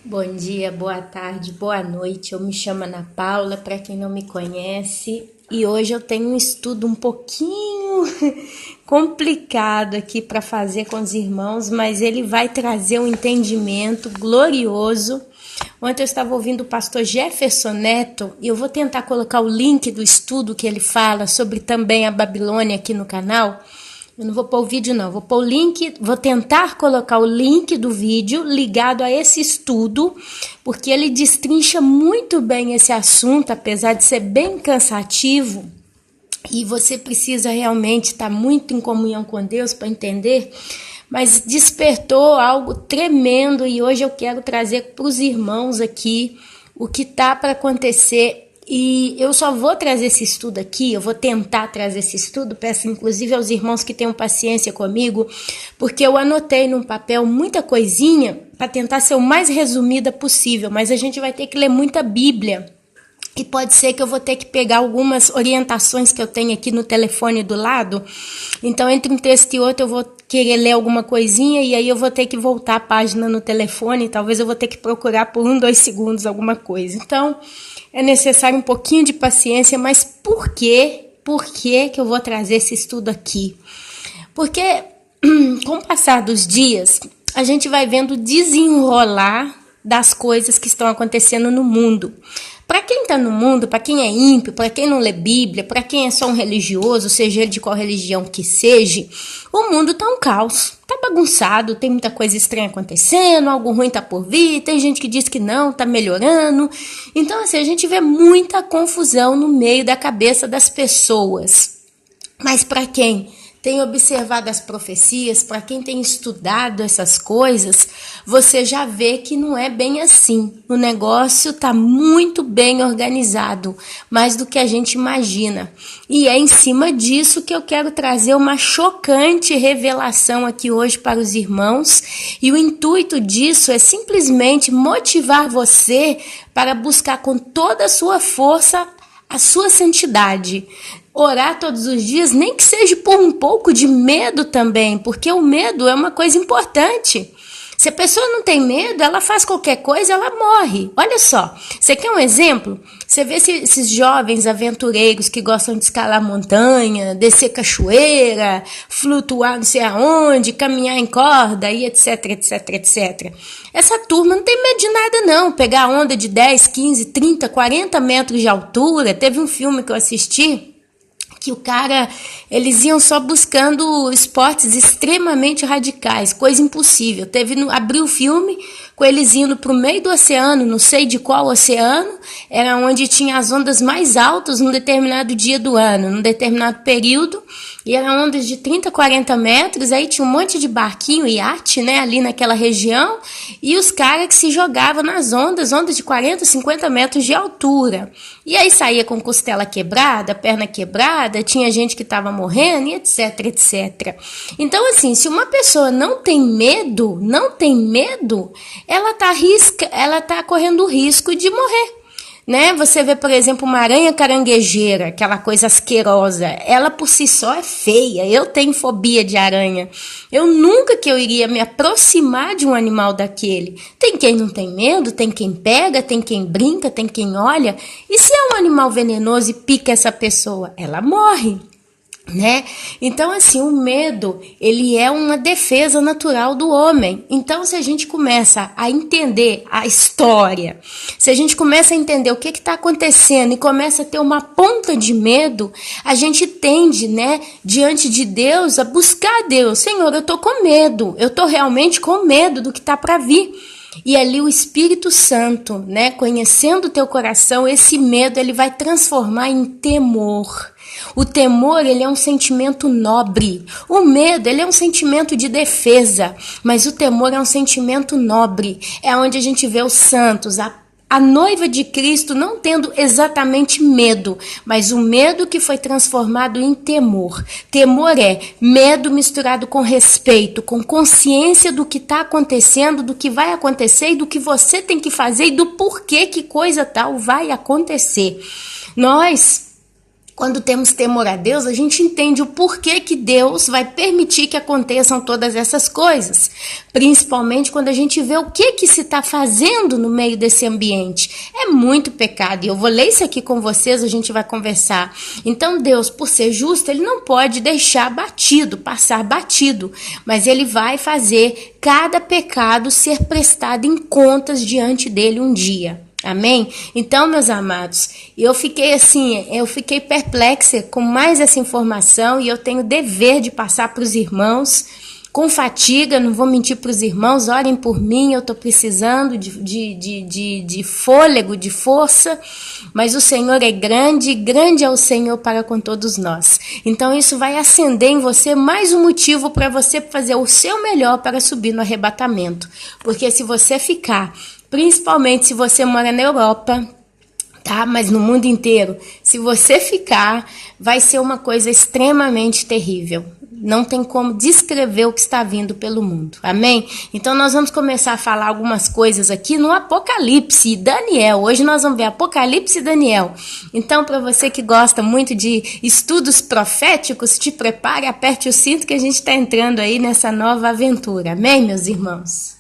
Bom dia, boa tarde, boa noite. Eu me chamo Ana Paula, para quem não me conhece, e hoje eu tenho um estudo um pouquinho complicado aqui para fazer com os irmãos, mas ele vai trazer um entendimento glorioso. Ontem eu estava ouvindo o pastor Jefferson Neto e eu vou tentar colocar o link do estudo que ele fala sobre também a Babilônia aqui no canal. Eu não vou pôr o vídeo não, vou pôr o link, vou tentar colocar o link do vídeo ligado a esse estudo, porque ele destrincha muito bem esse assunto, apesar de ser bem cansativo, e você precisa realmente estar muito em comunhão com Deus para entender, mas despertou algo tremendo e hoje eu quero trazer para os irmãos aqui o que está para acontecer. E eu só vou trazer esse estudo aqui, eu vou tentar trazer esse estudo, peço inclusive aos irmãos que tenham paciência comigo, porque eu anotei num papel muita coisinha para tentar ser o mais resumida possível, mas a gente vai ter que ler muita Bíblia. E pode ser que eu vou ter que pegar algumas orientações que eu tenho aqui no telefone do lado. Então, entre um texto e outro, eu vou querer ler alguma coisinha e aí eu vou ter que voltar a página no telefone. Talvez eu vou ter que procurar por 2 segundos alguma coisa. Então, é necessário um pouquinho de paciência, mas por quê? Por que eu vou trazer esse estudo aqui? Porque, com o passar dos dias, a gente vai vendo o desenrolar das coisas que estão acontecendo no mundo. Para quem está no mundo, para quem é ímpio, para quem não lê Bíblia, para quem é só um religioso, seja ele de qual religião que seja, o mundo está um caos, está bagunçado, tem muita coisa estranha acontecendo, algo ruim está por vir, tem gente que diz que não, está melhorando. Então, assim, a gente vê muita confusão no meio da cabeça das pessoas. Mas para quem tem observado as profecias, para quem tem estudado essas coisas, você já vê que não é bem assim. O negócio está muito bem organizado, mais do que a gente imagina. E é em cima disso que eu quero trazer uma chocante revelação aqui hoje para os irmãos. E o intuito disso é simplesmente motivar você para buscar com toda a sua força a sua santidade. Orar todos os dias, nem que seja por um pouco de medo também, porque o medo é uma coisa importante. Se a pessoa não tem medo, ela faz qualquer coisa, ela morre. Olha só, você quer um exemplo? Você vê esses jovens aventureiros que gostam de escalar montanha, descer cachoeira, flutuar não sei aonde, caminhar em corda e etc, etc, etc. Essa turma não tem medo de nada não, pegar onda de 10, 15, 30, 40 metros de altura. Teve um filme que eu assisti, que eles iam só buscando esportes extremamente radicais, coisa impossível. Abriu o filme com eles indo para o meio do oceano, não sei de qual oceano, era onde tinha as ondas mais altas num determinado dia do ano, num determinado período, e eram ondas de 30, 40 metros, aí tinha um monte de barquinho, iate, né, ali naquela região, e os caras que se jogavam nas ondas de 40, 50 metros de altura. E aí saía com costela quebrada, perna quebrada, tinha gente que estava morrendo, e etc, etc. Então, assim, se uma pessoa não tem medo, ela tá correndo o risco de morrer. Né? Você vê, por exemplo, uma aranha caranguejeira, aquela coisa asquerosa, ela por si só é feia. Eu tenho fobia de aranha. Eu nunca que eu iria me aproximar de um animal daquele. Tem quem não tem medo, tem quem pega, tem quem brinca, tem quem olha. E se é um animal venenoso e pica essa pessoa? Ela morre. Né? Então, assim, o medo, ele é uma defesa natural do homem. Então, se a gente começa a entender a história, se a gente começa a entender o que está acontecendo e começa a ter uma ponta de medo, a gente tende, né, diante de Deus, a buscar Deus. Senhor, eu estou com medo, eu estou realmente com medo do que está para vir. E ali o Espírito Santo, né, conhecendo o teu coração, esse medo ele vai transformar em temor. O temor, ele é um sentimento nobre. O medo, ele é um sentimento de defesa, mas o temor é um sentimento nobre. É onde a gente vê os santos, a noiva de Cristo não tendo exatamente medo, mas o medo que foi transformado em temor. Temor é medo misturado com respeito, com consciência do que está acontecendo, do que vai acontecer e do que você tem que fazer e do porquê que coisa tal vai acontecer. Nós Quando temos temor a Deus, a gente entende o porquê que Deus vai permitir que aconteçam todas essas coisas. Principalmente quando a gente vê o que se está fazendo no meio desse ambiente. É muito pecado. E eu vou ler isso aqui com vocês, a gente vai conversar. Então Deus, por ser justo, Ele não pode deixar batido, passar batido. Mas Ele vai fazer cada pecado ser prestado em contas diante dEle um dia. Amém? Então, meus amados, eu fiquei perplexa com mais essa informação e eu tenho o dever de passar para os irmãos com fatiga, não vou mentir para os irmãos, orem por mim, eu estou precisando de fôlego, de força, mas o Senhor é grande, grande é o Senhor para com todos nós. Então isso vai acender em você mais um motivo para você fazer o seu melhor para subir no arrebatamento, porque se você ficar, principalmente se você mora na Europa, tá? Mas no mundo inteiro, se você ficar, vai ser uma coisa extremamente terrível. Não tem como descrever o que está vindo pelo mundo, amém? Então nós vamos começar a falar algumas coisas aqui no Apocalipse e Daniel. Hoje nós vamos ver Apocalipse e Daniel. Então, para você que gosta muito de estudos proféticos, te prepare, aperte o cinto que a gente está entrando aí nessa nova aventura, amém, meus irmãos?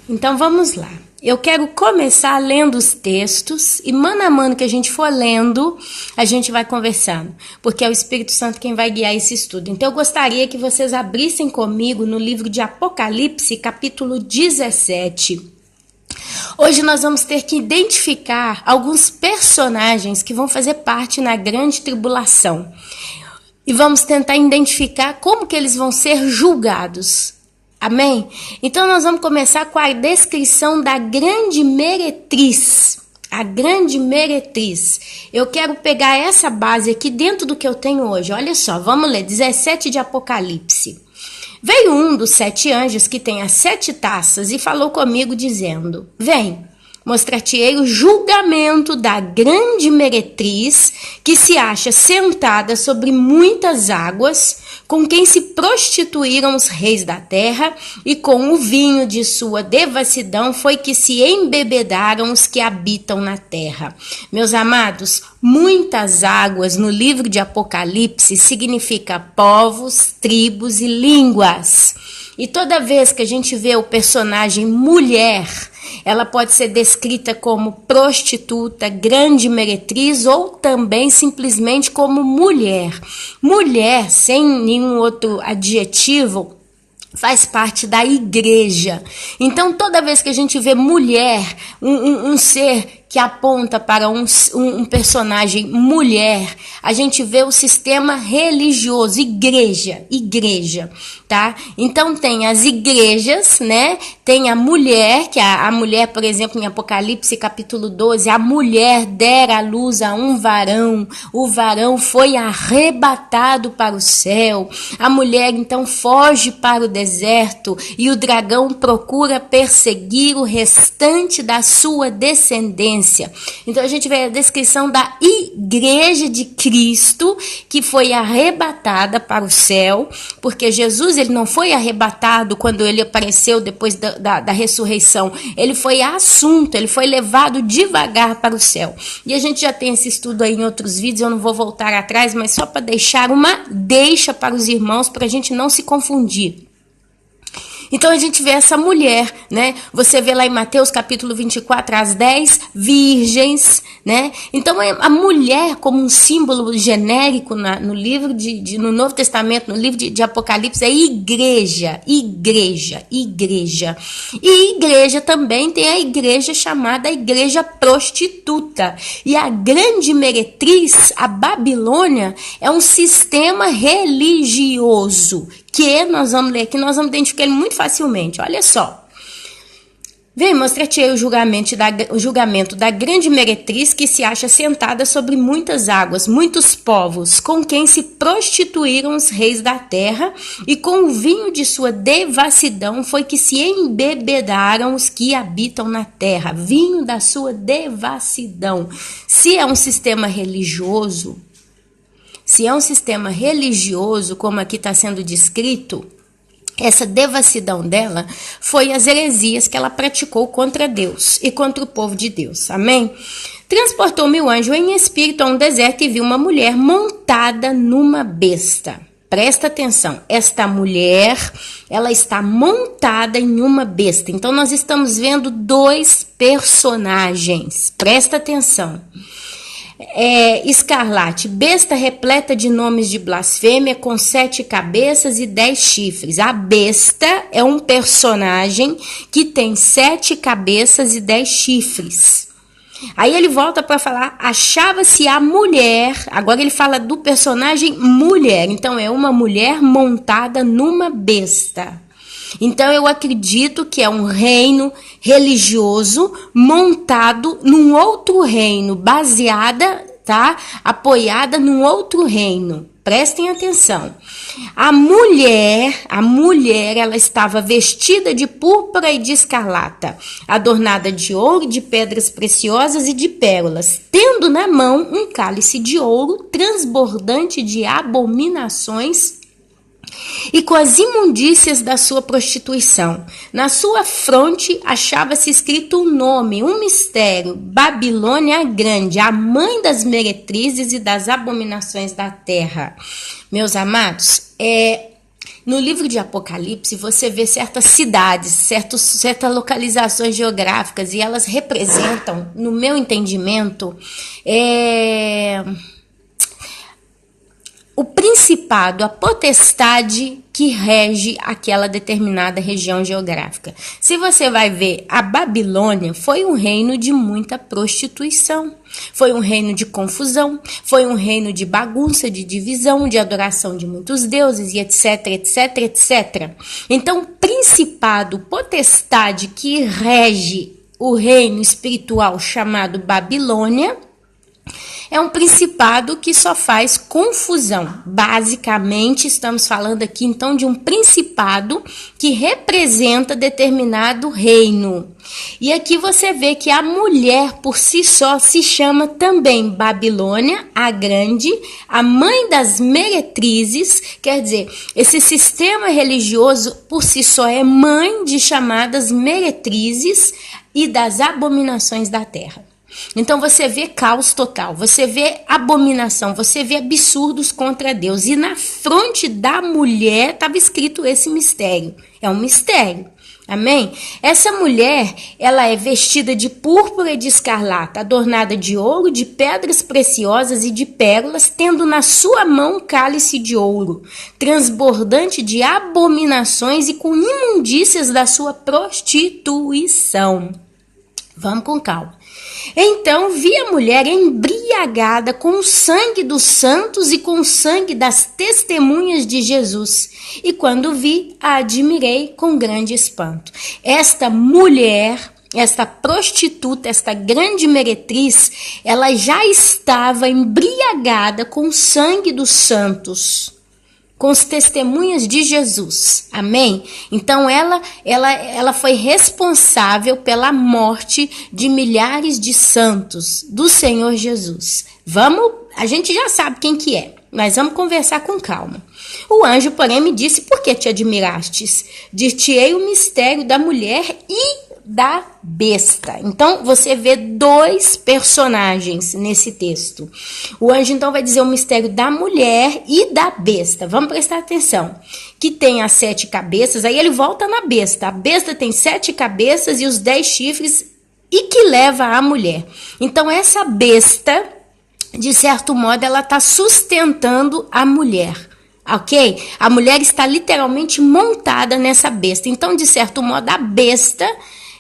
Então vamos lá. Eu quero começar lendo os textos e mano a mano que a gente for lendo, a gente vai conversando, porque é o Espírito Santo quem vai guiar esse estudo. Então eu gostaria que vocês abrissem comigo no livro de Apocalipse, capítulo 17. Hoje nós vamos ter que identificar alguns personagens que vão fazer parte na grande tribulação. E vamos tentar identificar como que eles vão ser julgados. Amém? Então nós vamos começar com a descrição da grande meretriz. A grande meretriz. Eu quero pegar essa base aqui dentro do que eu tenho hoje. Olha só, vamos ler 17 de Apocalipse. Veio um dos 7 anjos que tem as 7 taças e falou comigo dizendo: Vem, mostrar-te-ei o julgamento da grande meretriz que se acha sentada sobre muitas águas, com quem se prostituíram os reis da terra, e com o vinho de sua devassidão foi que se embebedaram os que habitam na terra. Meus amados, muitas águas no livro de Apocalipse significa povos, tribos e línguas. E toda vez que a gente vê o personagem mulher, ela pode ser descrita como prostituta, grande meretriz ou também simplesmente como mulher. Mulher, sem nenhum outro adjetivo, faz parte da igreja. Então, toda vez que a gente vê mulher, um ser que aponta para um personagem mulher, a gente vê o sistema religioso, igreja, tá? Então tem as igrejas, né? Tem a mulher, que a mulher, por exemplo, em Apocalipse capítulo 12, a mulher dera à luz a um varão, o varão foi arrebatado para o céu, a mulher então foge para o deserto e o dragão procura perseguir o restante da sua descendência. Então a gente vê a descrição da igreja de Cristo que foi arrebatada para o céu, porque Jesus ele não foi arrebatado quando ele apareceu depois da ressurreição, ele foi assunto, ele foi levado devagar para o céu. E a gente já tem esse estudo aí em outros vídeos, eu não vou voltar atrás, mas só para deixar uma deixa para os irmãos, para a gente não se confundir. Então a gente vê essa mulher, né? Você vê lá em Mateus capítulo 24, as 10 virgens, né? Então a mulher como um símbolo genérico no livro no Novo Testamento, no livro de Apocalipse, é igreja. E igreja também tem a igreja chamada igreja prostituta. E a grande meretriz, a Babilônia, é um sistema religioso que nós vamos ler aqui, nós vamos identificar ele muito facilmente. Olha só. Vem, mostra-te aí o julgamento da grande meretriz que se acha sentada sobre muitas águas, muitos povos, com quem se prostituíram os reis da terra, e com o vinho de sua devassidão foi que se embebedaram os que habitam na terra. Vinho da sua devassidão. Se é um sistema religioso, como aqui está sendo descrito, essa devassidão dela foi as heresias que ela praticou contra Deus e contra o povo de Deus, amém? Transportou-me o anjo em espírito a um deserto e vi uma mulher montada numa besta. Presta atenção, esta mulher, ela está montada em uma besta. Então, nós estamos vendo dois personagens. Presta atenção. Escarlate, besta repleta de nomes de blasfêmia, com 7 cabeças e 10 chifres. A besta é um personagem que tem 7 cabeças e 10 chifres. Aí ele volta para falar, achava-se a mulher, agora ele fala do personagem mulher, então é uma mulher montada numa besta. Então eu acredito que é um reino religioso montado num outro reino, baseada, apoiada num outro reino. Prestem atenção. A mulher, ela estava vestida de púrpura e de escarlata, adornada de ouro, de pedras preciosas e de pérolas, tendo na mão um cálice de ouro transbordante de abominações e com as imundícias da sua prostituição. Na sua fronte achava-se escrito um nome, um mistério: Babilônia a Grande, a mãe das meretrizes e das abominações da terra. Meus amados, no livro de Apocalipse você vê certas cidades, certas localizações geográficas, e elas representam, no meu entendimento, o principado, a potestade que rege aquela determinada região geográfica. Se você vai ver, a Babilônia foi um reino de muita prostituição, foi um reino de confusão, foi um reino de bagunça, de divisão, de adoração de muitos deuses e etc, etc, etc. Então, principado, potestade que rege o reino espiritual chamado Babilônia, é um principado que só faz confusão. Basicamente, estamos falando aqui então de um principado que representa determinado reino. E aqui você vê que a mulher por si só se chama também Babilônia, a Grande, a mãe das meretrizes. Quer dizer, esse sistema religioso por si só é mãe de chamadas meretrizes e das abominações da terra. Então você vê caos total, você vê abominação, você vê absurdos contra Deus. E na fronte da mulher estava escrito esse mistério. É um mistério. Amém? Essa mulher, ela é vestida de púrpura e de escarlata, adornada de ouro, de pedras preciosas e de pérolas, tendo na sua mão um cálice de ouro, transbordante de abominações e com imundícias da sua prostituição. Vamos com calma. Então vi a mulher embriagada com o sangue dos santos e com o sangue das testemunhas de Jesus. E quando vi, a admirei com grande espanto. Esta mulher, esta prostituta, esta grande meretriz, ela já estava embriagada com o sangue dos santos, com os testemunhas de Jesus, amém? Então ela foi responsável pela morte de milhares de santos do Senhor Jesus. A gente já sabe quem que é, mas vamos conversar com calma. O anjo, porém, me disse: por que te admirastes? Dir-te-ei o mistério da mulher e da besta. Então, você vê dois personagens nesse texto. O anjo, então, vai dizer o mistério da mulher e da besta. Vamos prestar atenção. Que tem as 7 cabeças, aí ele volta na besta. A besta tem 7 cabeças e os 10 chifres, e que leva a mulher. Então, essa besta, de certo modo, ela está sustentando a mulher. Ok? A mulher está literalmente montada nessa besta. Então, de certo modo, a besta,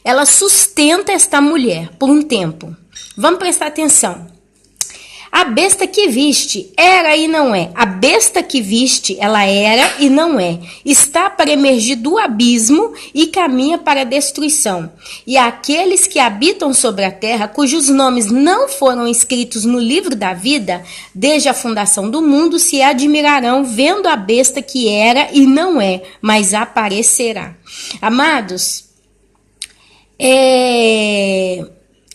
ela sustenta esta mulher por um tempo. Vamos prestar atenção. A besta que viste era e não é. A besta que viste, ela era e não é. Está para emergir do abismo e caminha para a destruição. E aqueles que habitam sobre a terra, cujos nomes não foram escritos no livro da vida, desde a fundação do mundo, se admirarão vendo a besta que era e não é, mas aparecerá. Amados,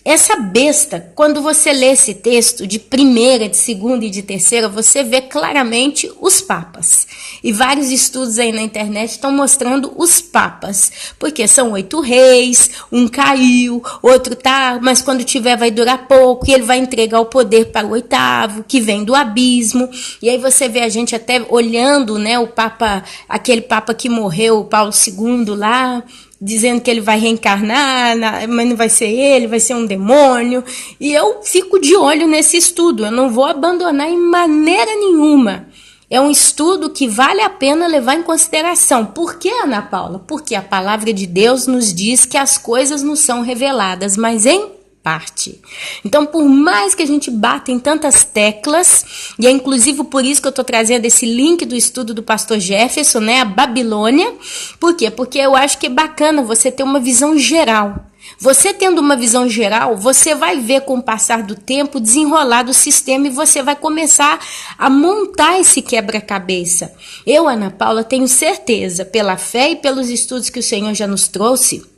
Essa besta, quando você lê esse texto de primeira, de segunda e de terceira, você vê claramente os papas. E vários estudos aí na internet estão mostrando os papas. Porque são 8 reis, um caiu, outro tá, mas quando tiver vai durar pouco, e ele vai entregar o poder para o 8º, que vem do abismo. E aí você vê a gente até olhando, né, o papa, aquele papa que morreu, o Paulo II lá, dizendo que ele vai reencarnar, mas não vai ser ele, vai ser um demônio. E eu fico de olho nesse estudo, eu não vou abandonar em maneira nenhuma. É um estudo que vale a pena levar em consideração. Por que, Ana Paula? Porque a palavra de Deus nos diz que as coisas nos são reveladas, mas em parte. Então, por mais que a gente bata em tantas teclas, e é inclusive por isso que eu estou trazendo esse link do estudo do pastor Jefferson, né, a Babilônia. Por quê? Porque eu acho que é bacana você ter uma visão geral. Você tendo uma visão geral, você vai ver com o passar do tempo desenrolar do sistema e você vai começar a montar esse quebra-cabeça. Eu, Ana Paula, tenho certeza, pela fé e pelos estudos que o Senhor já nos trouxe,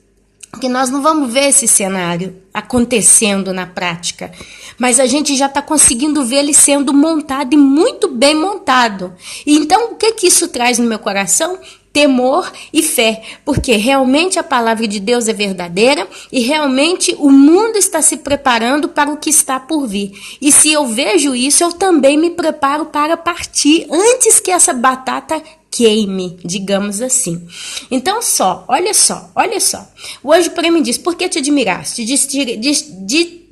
que nós não vamos ver esse cenário acontecendo na prática, mas a gente já está conseguindo ver ele sendo montado e muito bem montado. E então, o que isso traz no meu coração? Temor e fé, porque realmente a palavra de Deus é verdadeira e realmente o mundo está se preparando para o que está por vir. E se eu vejo isso, eu também me preparo para partir antes que essa batata queime, digamos assim. Então, olha só. O anjo porém me diz: por que te admiraste?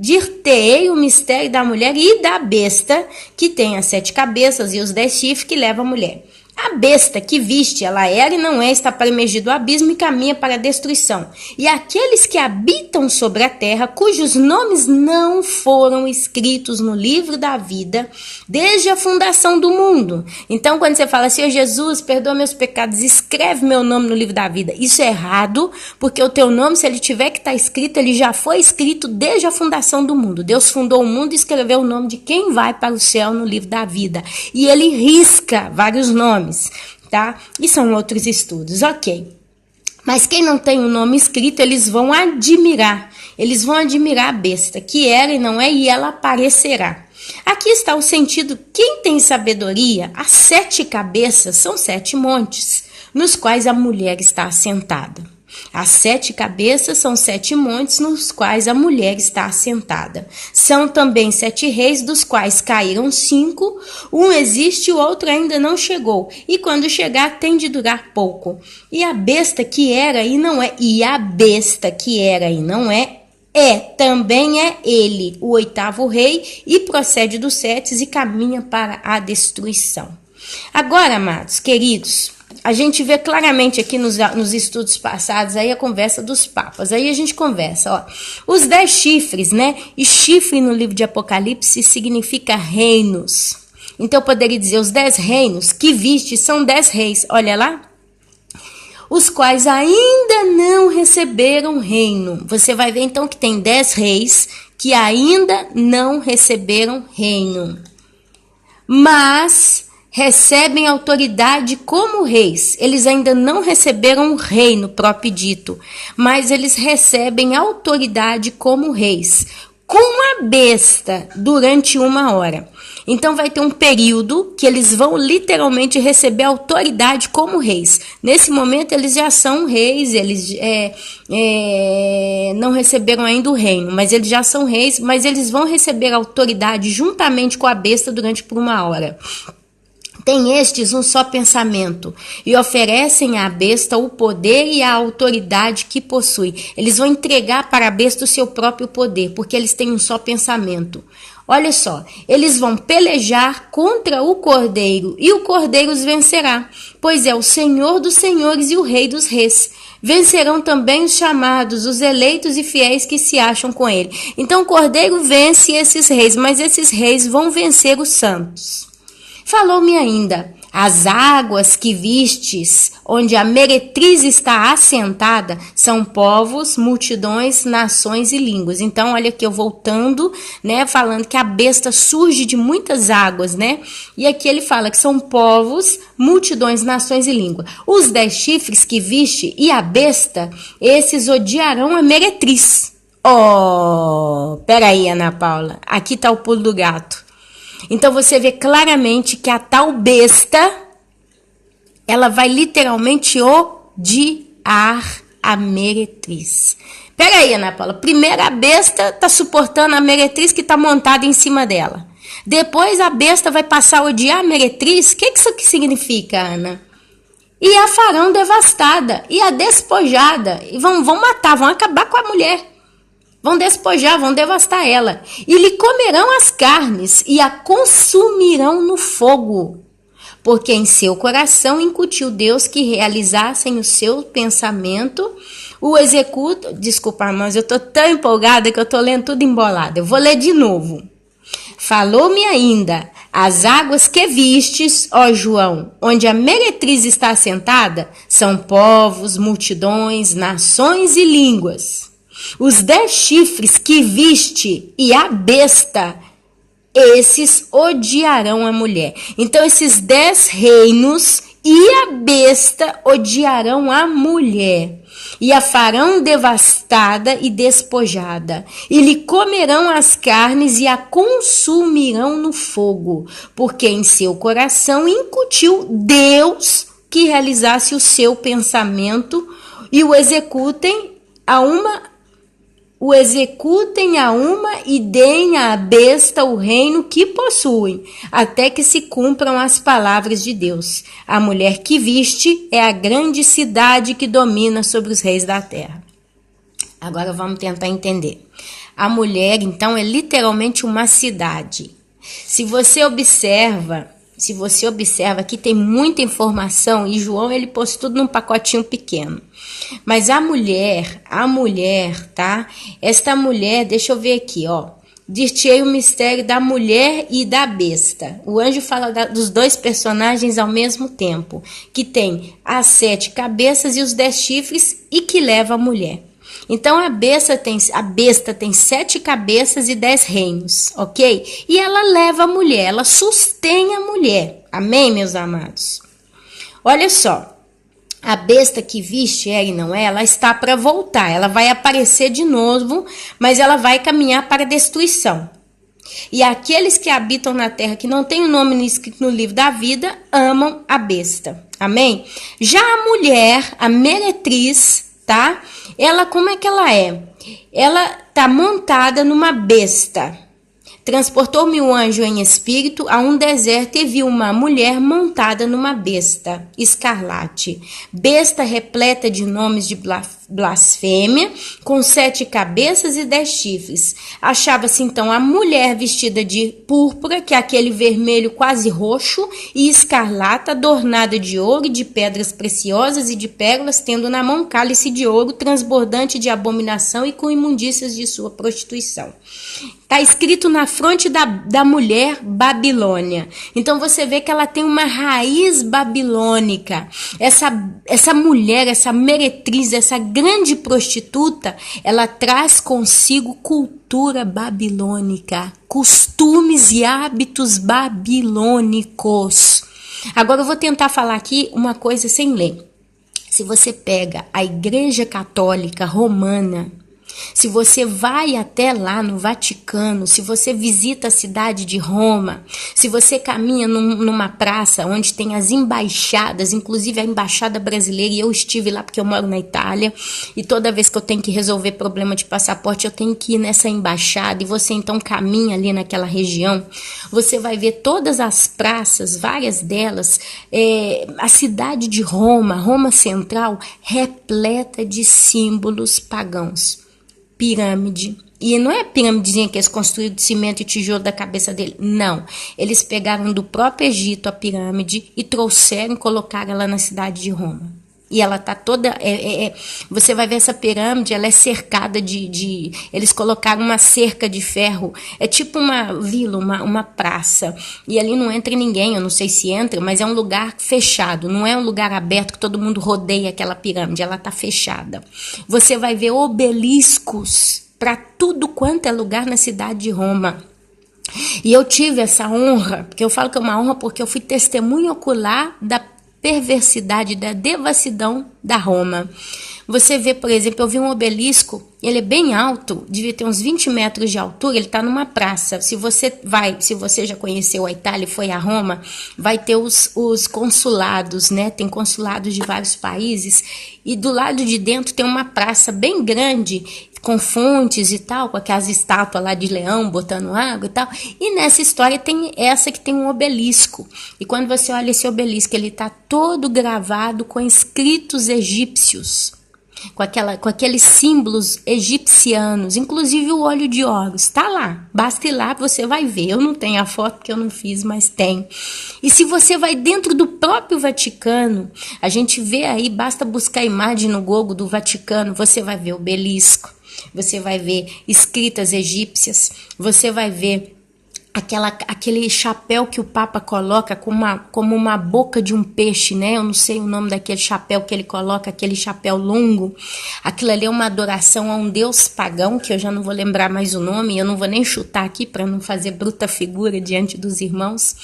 Dir-te-ei o mistério da mulher e da besta, que tem as 7 cabeças e os 10 chifres, que leva a mulher. A besta que viste, ela era e não é, está para emergir do abismo e caminha para a destruição. E aqueles que habitam sobre a terra, cujos nomes não foram escritos no livro da vida, desde a fundação do mundo. Então, quando você fala assim: Jesus, perdoa meus pecados, escreve meu nome no livro da vida, isso é errado, porque o teu nome, se ele tiver que estar escrito, ele já foi escrito desde a fundação do mundo. Deus fundou o mundo e escreveu o nome de quem vai para o céu no livro da vida. E ele risca vários nomes. Tá? E são outros estudos, ok. Mas quem não tem o nome escrito, eles vão admirar a besta, que era e não é, e ela aparecerá. Aqui está o sentido: quem tem sabedoria, as 7 cabeças são 7 montes, nos quais a mulher está assentada. As 7 cabeças são 7 montes nos quais a mulher está assentada. São também 7 reis, dos quais caíram 5. Um existe, o outro ainda não chegou. E quando chegar, tem de durar pouco. E a besta que era e não é, também é ele, o 8º rei, e procede dos 7 e caminha para a destruição. Agora, amados, queridos, a gente vê claramente aqui nos estudos passados aí a conversa dos papas. Aí a gente conversa, os 10 chifres, né? E chifre no livro de Apocalipse significa reinos. Então eu poderia dizer: os 10 reinos que viste são 10 reis. Olha lá. Os quais ainda não receberam reino. Você vai ver então que tem 10 reis que ainda não receberam reino. Mas recebem autoridade como reis. Eles ainda não receberam o reino próprio dito, mas eles recebem autoridade como reis, com a besta durante 1 hora. Então vai ter um período que eles vão literalmente receber autoridade como reis. Nesse momento eles já são reis, eles não receberam ainda o reino, mas eles já são reis, mas eles vão receber autoridade juntamente com a besta durante por 1 hora. Tem estes um só pensamento e oferecem à besta o poder e a autoridade que possui. Eles vão entregar para a besta o seu próprio poder, porque eles têm um só pensamento. Olha só, eles vão pelejar contra o Cordeiro e o Cordeiro os vencerá, pois é o Senhor dos senhores e o Rei dos reis. Vencerão também os chamados, os eleitos e fiéis que se acham com ele. Então o Cordeiro vence esses reis, mas esses reis vão vencer os santos. Falou-me ainda: as águas que vistes, onde a meretriz está assentada, são povos, multidões, nações e línguas. Então, olha aqui eu voltando, né, falando que a besta surge de muitas águas, né? E aqui ele fala que são povos, multidões, nações e línguas. Os 10 chifres que viste e a besta, esses odiarão a meretriz. Oh, peraí, Ana Paula, aqui tá o pulo do gato. Então você vê claramente que a tal besta, ela vai literalmente odiar a meretriz. Peraí, Ana Paula, primeiro a besta tá suportando a meretriz que tá montada em cima dela. Depois a besta vai passar a odiar a meretriz? O que isso aqui significa, Ana? E a farão devastada, e a despojada, e vão matar, vão acabar com a mulher. Vão despojar, vão devastar ela. E lhe comerão as carnes e a consumirão no fogo. Porque em seu coração incutiu Deus que realizassem o seu pensamento, o executa. Desculpa, mas eu tô tão empolgada que eu tô lendo tudo embolado. Eu vou ler de novo. Falou-me ainda, as águas que vistes, ó João, onde a meretriz está assentada, são povos, multidões, nações e línguas. Os 10 chifres que viste e a besta, esses odiarão a mulher. Então, esses 10 reinos e a besta odiarão a mulher. E a farão devastada e despojada. E lhe comerão as carnes e a consumirão no fogo. Porque em seu coração incutiu Deus que realizasse o seu pensamento e o executem a uma e deem à besta o reino que possuem, até que se cumpram as palavras de Deus. A mulher que viste é a grande cidade que domina sobre os reis da terra. Agora vamos tentar entender. A mulher, então, é literalmente uma cidade. Se você observa, aqui tem muita informação e João ele pôs tudo num pacotinho pequeno. Mas a mulher, tá? Esta mulher, deixa eu ver aqui, ó. Dir-te-ei o mistério da mulher e da besta. O anjo fala dos 2 personagens ao mesmo tempo, que tem as 7 cabeças e os 10 chifres e que leva a mulher. Então a besta tem 7 cabeças e 10 reinos, ok? E ela leva a mulher, ela sustém a mulher. Amém, meus amados? Olha só. A besta que viste, e não é, ela está para voltar. Ela vai aparecer de novo, mas ela vai caminhar para a destruição. E aqueles que habitam na terra, que não tem o nome escrito no livro da vida, amam a besta. Amém? Já a mulher, a meretriz, tá? Ela, como é que ela é? Ela tá montada numa besta. Transportou-me o anjo em espírito a um deserto e viu uma mulher montada numa besta escarlate. Besta repleta de nomes de blasfêmia, com 7 cabeças e 10 chifres. Achava-se então a mulher vestida de púrpura, que é aquele vermelho quase roxo, e escarlata, adornada de ouro e de pedras preciosas e de pérolas, tendo na mão cálice de ouro transbordante de abominação e com imundícias de sua prostituição. Está escrito na fronte da mulher Babilônia. Então você vê que ela tem uma raiz babilônica. Essa mulher, essa meretriz, essa grande prostituta, ela traz consigo cultura babilônica, costumes e hábitos babilônicos. Agora eu vou tentar falar aqui uma coisa sem ler. Se você pega a Igreja Católica Romana, se você vai até lá no Vaticano, se você visita a cidade de Roma, se você caminha numa praça onde tem as embaixadas, inclusive a embaixada brasileira, e eu estive lá porque eu moro na Itália, e toda vez que eu tenho que resolver problema de passaporte, eu tenho que ir nessa embaixada, e você então caminha ali naquela região, você vai ver todas as praças, várias delas, a cidade de Roma, Roma Central, repleta de símbolos pagãos. Pirâmide, e não é a pirâmidezinha que eles construíram de cimento e tijolo da cabeça dele, não, eles pegaram do próprio Egito a pirâmide e trouxeram e colocaram ela na cidade de Roma, e ela tá toda, você vai ver essa pirâmide, ela é cercada eles colocaram uma cerca de ferro, é tipo uma vila, uma praça, e ali não entra ninguém, eu não sei se entra, mas é um lugar fechado, não é um lugar aberto que todo mundo rodeia aquela pirâmide, ela tá fechada. Você vai ver obeliscos para tudo quanto é lugar na cidade de Roma. E eu tive essa honra, porque eu falo que é uma honra porque eu fui testemunha ocular da perversidade, da devassidão da Roma. Você vê, por exemplo, eu vi um obelisco ele é bem alto, devia ter uns 20 metros de altura, ele está numa praça. Se você já conheceu a Itália e foi a Roma, vai ter os consulados, né? Tem consulados de vários países, e do lado de dentro tem uma praça bem grande, com fontes e tal, com aquelas estátuas lá de leão botando água e tal. E nessa história tem essa que tem um obelisco. E quando você olha esse obelisco, ele está todo gravado com escritos egípcios, com aqueles símbolos egipcianos, inclusive o olho de Horus, tá lá, basta ir lá, você vai ver. Eu não tenho a foto porque eu não fiz, mas tem. E se você vai dentro do próprio Vaticano, a gente vê aí, basta buscar a imagem no Google do Vaticano, você vai ver o obelisco, você vai ver escritas egípcias, você vai ver aquele chapéu que o Papa coloca como uma boca de um peixe, né? Eu não sei o nome daquele chapéu que ele coloca, aquele chapéu longo. Aquilo ali é uma adoração a um deus pagão, que eu já não vou lembrar mais o nome, eu não vou nem chutar aqui para não fazer bruta figura diante dos irmãos.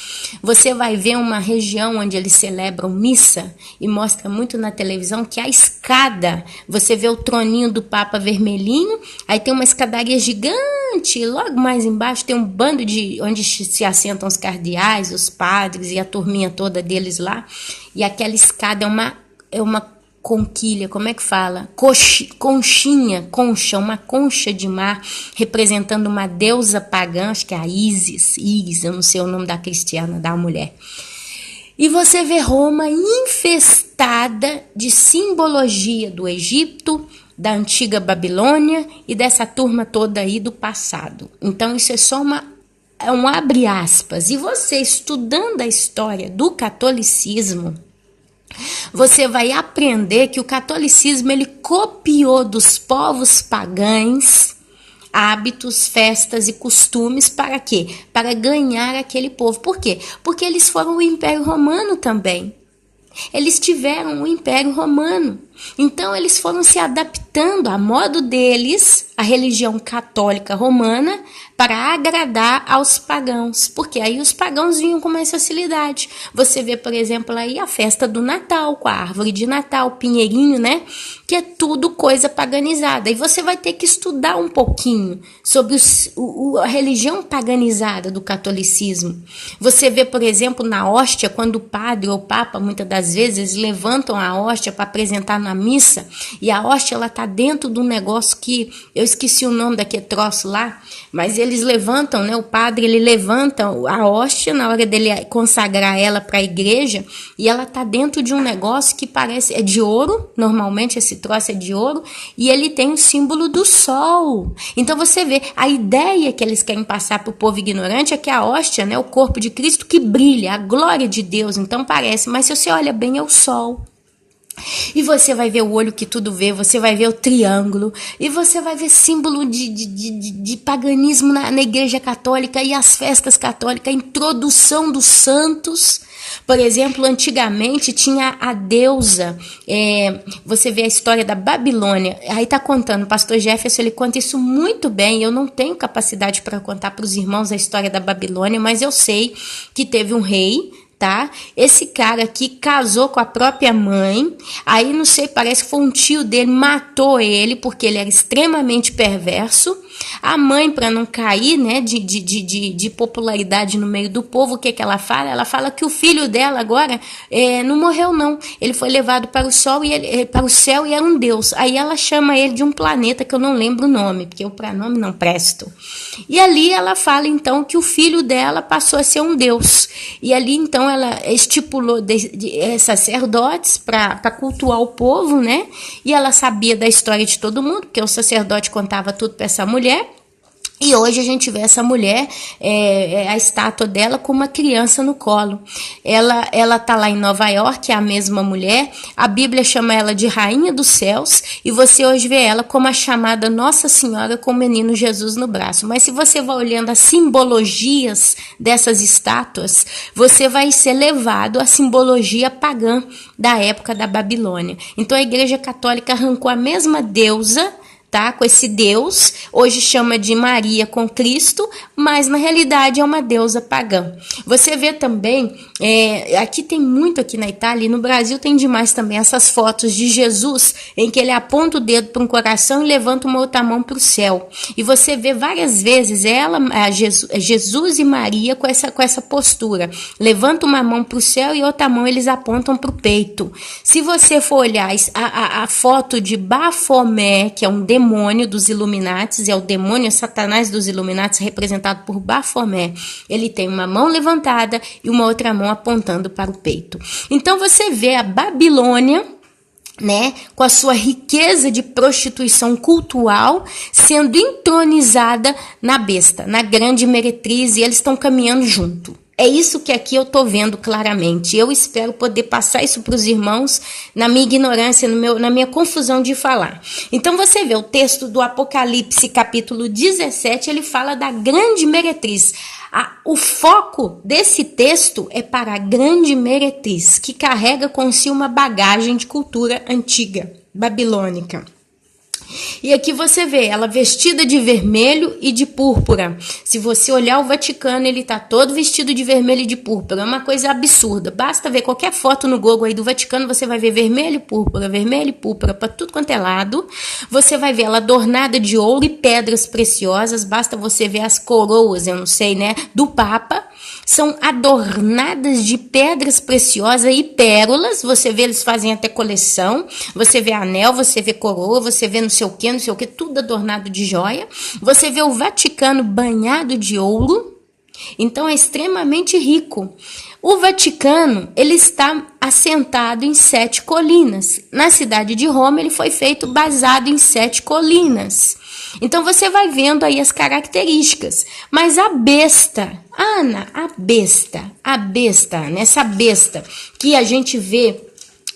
Você vai ver uma região onde eles celebram missa, e mostra muito na televisão que a escada, você vê o troninho do Papa vermelhinho, aí tem uma escadaria gigante, logo mais embaixo tem um bando de onde se assentam os cardeais, os padres e a turminha toda deles lá, e aquela escada é uma conquilha, como é que fala? Concha, uma concha de mar, representando uma deusa pagã, acho que é a Isis, eu não sei o nome da cristiana, da mulher. E você vê Roma infestada de simbologia do Egito, da antiga Babilônia e dessa turma toda aí do passado. Então isso é só um abre aspas. E você, estudando a história do catolicismo, você vai aprender que o catolicismo ele copiou dos povos pagãos hábitos, festas e costumes. Para quê? Para ganhar aquele povo. Por quê? Porque eles foram o Império Romano também. Eles tiveram o Império Romano. Então eles foram se adaptando a modo deles, a religião católica romana, para agradar aos pagãos, porque aí os pagãos vinham com mais facilidade. Você vê, por exemplo, aí a festa do Natal, com a árvore de Natal, pinheirinho, né? Que é tudo coisa paganizada. E você vai ter que estudar um pouquinho sobre a religião paganizada do catolicismo. Você vê, por exemplo, na hóstia, quando o padre ou o papa, muitas das vezes, levantam a hóstia para apresentar na missa, e a hóstia ela tá dentro de um negócio que eu esqueci o nome daquele troço lá, mas eles levantam, né? O padre ele levanta a hóstia na hora dele consagrar ela para a igreja, e ela tá dentro de um negócio que parece é de ouro, normalmente esse troço é de ouro, e ele tem o símbolo do sol. Então você vê, a ideia que eles querem passar para o povo ignorante é que a hóstia, né, o corpo de Cristo que brilha, a glória de Deus, então parece, mas se você olha bem é o sol. E você vai ver o olho que tudo vê, você vai ver o triângulo, e você vai ver símbolo de paganismo na igreja católica e as festas católicas, a introdução dos santos. Por exemplo, antigamente tinha a deusa, você vê a história da Babilônia, aí tá contando, o pastor Jefferson, ele conta isso muito bem. Eu não tenho capacidade para contar para os irmãos a história da Babilônia, mas eu sei que teve um rei, tá? Esse cara aqui casou com a própria mãe, aí não sei, parece que foi um tio dele, matou ele, porque ele era extremamente perverso. A mãe, para não cair, né, de popularidade no meio do povo, o que que ela fala? Ela fala que o filho dela agora não morreu não, ele foi levado para o céu e era um deus. Aí ela chama ele de um planeta que eu não lembro o nome, porque eu para nome não presto. E ali ela fala então que o filho dela passou a ser um deus. E ali então ela estipulou sacerdotes para cultuar o povo, né? E ela sabia da história de todo mundo, porque o sacerdote contava tudo para essa mulher. E hoje a gente vê essa mulher, a estátua dela com uma criança no colo. Ela tá lá em Nova York, é a mesma mulher. A Bíblia chama ela de Rainha dos Céus, e você hoje vê ela como a chamada Nossa Senhora com o menino Jesus no braço. Mas se você vai olhando as simbologias dessas estátuas, você vai ser levado à simbologia pagã da época da Babilônia. Então a Igreja Católica arrancou a mesma deusa tá? Com esse Deus, hoje chama de Maria com Cristo, mas na realidade é uma deusa pagã. Você vê também, aqui tem muito aqui na Itália, e no Brasil tem demais também essas fotos de Jesus, em que ele aponta o dedo para um coração e levanta uma outra mão para o céu. E você vê várias vezes Jesus e Maria com essa postura. Levanta uma mão para o céu e outra mão eles apontam para o peito. Se você for olhar a foto de Bafomé, que é um demônio dos Illuminatis, é o demônio Satanás dos Illuminatis, representado por Bafomé. Ele tem uma mão levantada e uma outra mão apontando para o peito. Então você vê a Babilônia, né, com a sua riqueza de prostituição cultural, sendo entronizada na besta, na grande meretriz, e eles estão caminhando junto. É isso que aqui eu estou vendo claramente. Eu espero poder passar isso para os irmãos na minha ignorância, na minha confusão de falar. Então você vê o texto do Apocalipse, capítulo 17, ele fala da grande meretriz. O foco desse texto é para a grande meretriz, que carrega com si uma bagagem de cultura antiga, babilônica. E aqui você vê ela vestida de vermelho e de púrpura. Se você olhar o Vaticano, ele está todo vestido de vermelho e de púrpura. É uma coisa absurda. Basta ver qualquer foto no Google aí do Vaticano, você vai ver vermelho e púrpura para tudo quanto é lado. Você vai ver ela adornada de ouro e pedras preciosas. Basta você ver as coroas, eu não sei, né, do Papa. São adornadas de pedras preciosas e pérolas. Você vê, eles fazem até coleção. Você vê anel, você vê coroa, você vê não sei o que, tudo adornado de joia. Você vê o Vaticano banhado de ouro. Então é extremamente rico. O Vaticano, ele está assentado em 7 colinas. Na cidade de Roma, ele foi feito baseado em 7 colinas. Então você vai vendo aí as características. Mas a besta, Ana, nessa besta que a gente vê,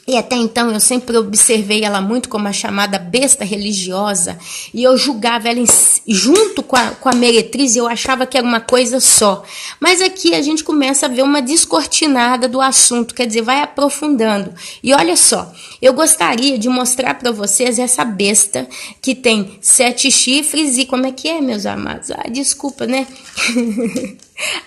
e até então eu sempre observei ela muito como a chamada besta religiosa, e eu julgava ela junto com a meretriz, eu achava que era uma coisa só. Mas aqui a gente começa a ver uma descortinada do assunto, quer dizer, vai aprofundando. E olha só, eu gostaria de mostrar para vocês essa besta que tem 7 chifres e como é que é, meus amados? Desculpa, né?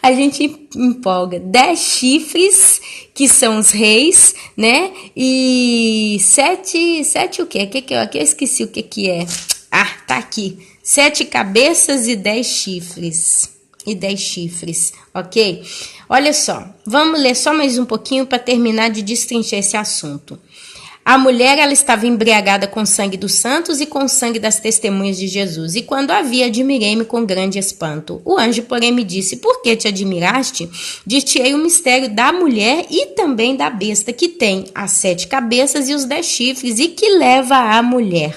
A gente empolga. 10 chifres, que são os reis, né? E 7 o quê? Aqui eu esqueci o que é. Tá aqui. 7 cabeças e 10 chifres. Ok? Olha só, vamos ler só mais um pouquinho para terminar de destrinchar esse assunto. A mulher, ela estava embriagada com o sangue dos santos e com o sangue das testemunhas de Jesus. E quando a vi, admirei-me com grande espanto. O anjo, porém, me disse: por que te admiraste? Dir-te-ei o mistério da mulher e também da besta, que tem as 7 cabeças e os 10 chifres, e que leva a mulher.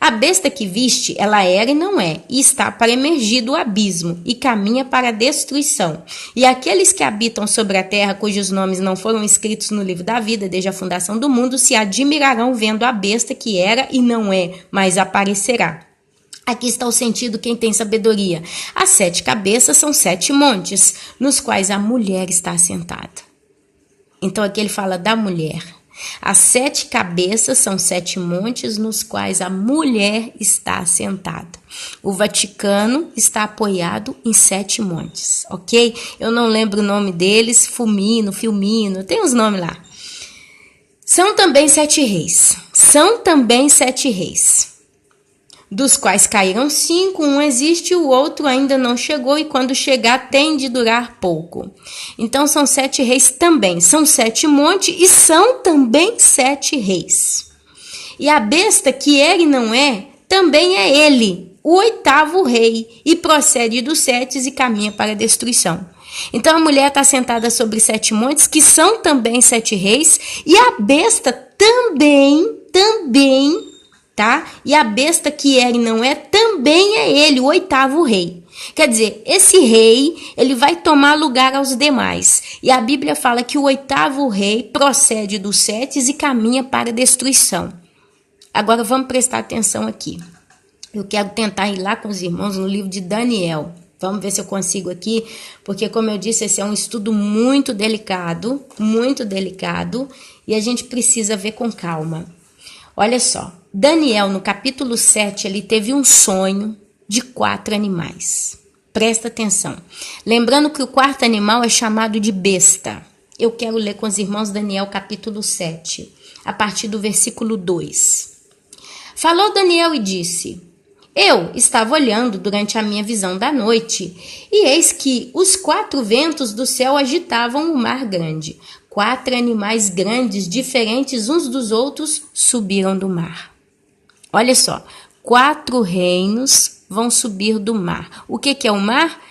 A besta que viste, ela era e não é, e está para emergir do abismo, e caminha para a destruição. E aqueles que habitam sobre a terra, cujos nomes não foram escritos no livro da vida desde a fundação do mundo, se admirarão vendo a besta que era e não é, mas aparecerá. Aqui está o sentido, quem tem sabedoria. As 7 cabeças são 7 montes, nos quais a mulher está assentada. Então aqui ele fala da mulher. As 7 cabeças são 7 montes nos quais a mulher está assentada. O Vaticano está apoiado em 7 montes, ok? Eu não lembro o nome deles, Filmino, tem uns nomes lá. São também 7 reis. Dos quais caíram 5, um existe, o outro ainda não chegou, e quando chegar tem de durar pouco. Então são 7 reis também, são 7 montes e são também 7 reis. E a besta que era e não é, também é ele, o 8º rei, e procede dos 7 e caminha para a destruição. Então a mulher está sentada sobre 7 montes, que são também 7 reis, e a besta também, tá? E a besta que era e não é, também é ele, o 8º rei. Quer dizer, esse rei, ele vai tomar lugar aos demais. E a Bíblia fala que o 8º rei procede dos 7 e caminha para a destruição. Agora vamos prestar atenção aqui. Eu quero tentar ir lá com os irmãos no livro de Daniel. Vamos ver se eu consigo aqui, porque como eu disse, esse é um estudo muito delicado, e a gente precisa ver com calma. Olha só. Daniel, no capítulo 7, ele teve um sonho de 4 animais. Presta atenção. Lembrando que o quarto animal é chamado de besta. Eu quero ler com os irmãos Daniel, capítulo 7, a partir do versículo 2. Falou Daniel e disse: Eu estava olhando durante a minha visão da noite, e eis que os 4 ventos do céu agitavam o mar grande. 4 animais grandes, diferentes uns dos outros, subiram do mar. Olha só, 4 reinos vão subir do mar. O que é o mar?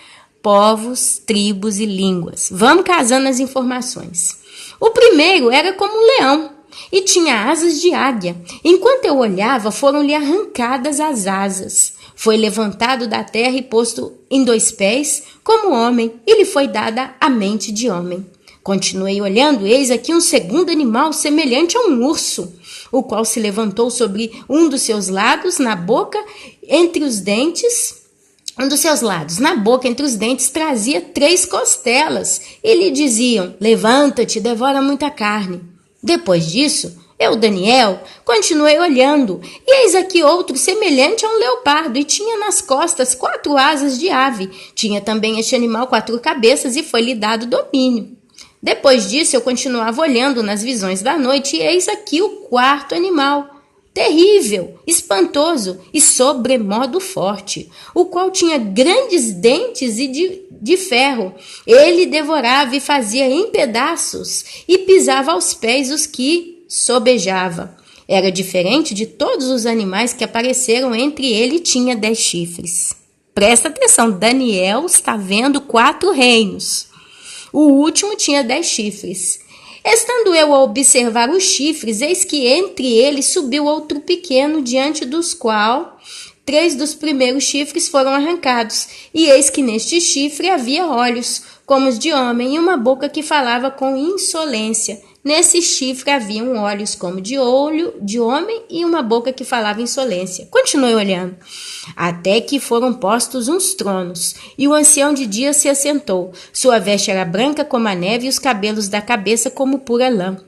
Povos, tribos e línguas. Vamos casando as informações. O primeiro era como um leão e tinha asas de águia. Enquanto eu olhava, foram-lhe arrancadas as asas. Foi levantado da terra e posto em 2 pés, como homem, e lhe foi dada a mente de homem. Continuei olhando, eis aqui um segundo animal semelhante a um urso, o qual se levantou sobre um dos seus lados, na boca, entre os dentes. Um dos seus lados, na boca, entre os dentes, trazia 3 costelas, e lhe diziam: Levanta-te, devora muita carne. Depois disso, eu, Daniel, continuei olhando, e eis aqui outro semelhante a um leopardo, e tinha nas costas 4 asas de ave. Tinha também este animal 4 cabeças, e foi-lhe dado domínio. Depois disso, eu continuava olhando nas visões da noite, e eis aqui o 4º animal, terrível, espantoso e sobremodo forte, o qual tinha grandes dentes e de ferro. Ele devorava e fazia em pedaços, e pisava aos pés os que sobejava. Era diferente de todos os animais que apareceram entre ele e tinha 10 chifres. Presta atenção, Daniel está vendo 4 reinos. O último tinha 10 chifres. Estando eu a observar os chifres, eis que entre eles subiu outro pequeno, diante dos qual 3 dos primeiros chifres foram arrancados. E eis que neste chifre havia olhos, como os de homem, e uma boca que falava com insolência. Nesse chifre haviam olhos como de olho de homem e uma boca que falava insolência. Continuei olhando, até que foram postos uns tronos, e o ancião de dias se assentou. Sua veste era branca como a neve, e os cabelos da cabeça como pura lã.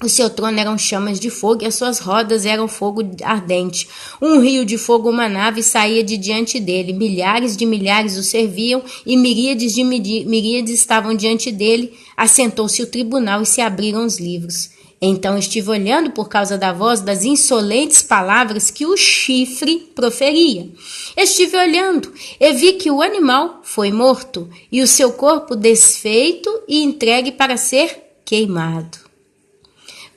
O seu trono eram chamas de fogo, e as suas rodas eram fogo ardente. Um rio de fogo, uma nave, saía de diante dele. Milhares de milhares o serviam, e miríades de miríades estavam diante dele. Assentou-se o tribunal, e se abriram os livros. Então estive olhando por causa da voz das insolentes palavras que o chifre proferia. Estive olhando, e vi que o animal foi morto, e o seu corpo desfeito e entregue para ser queimado.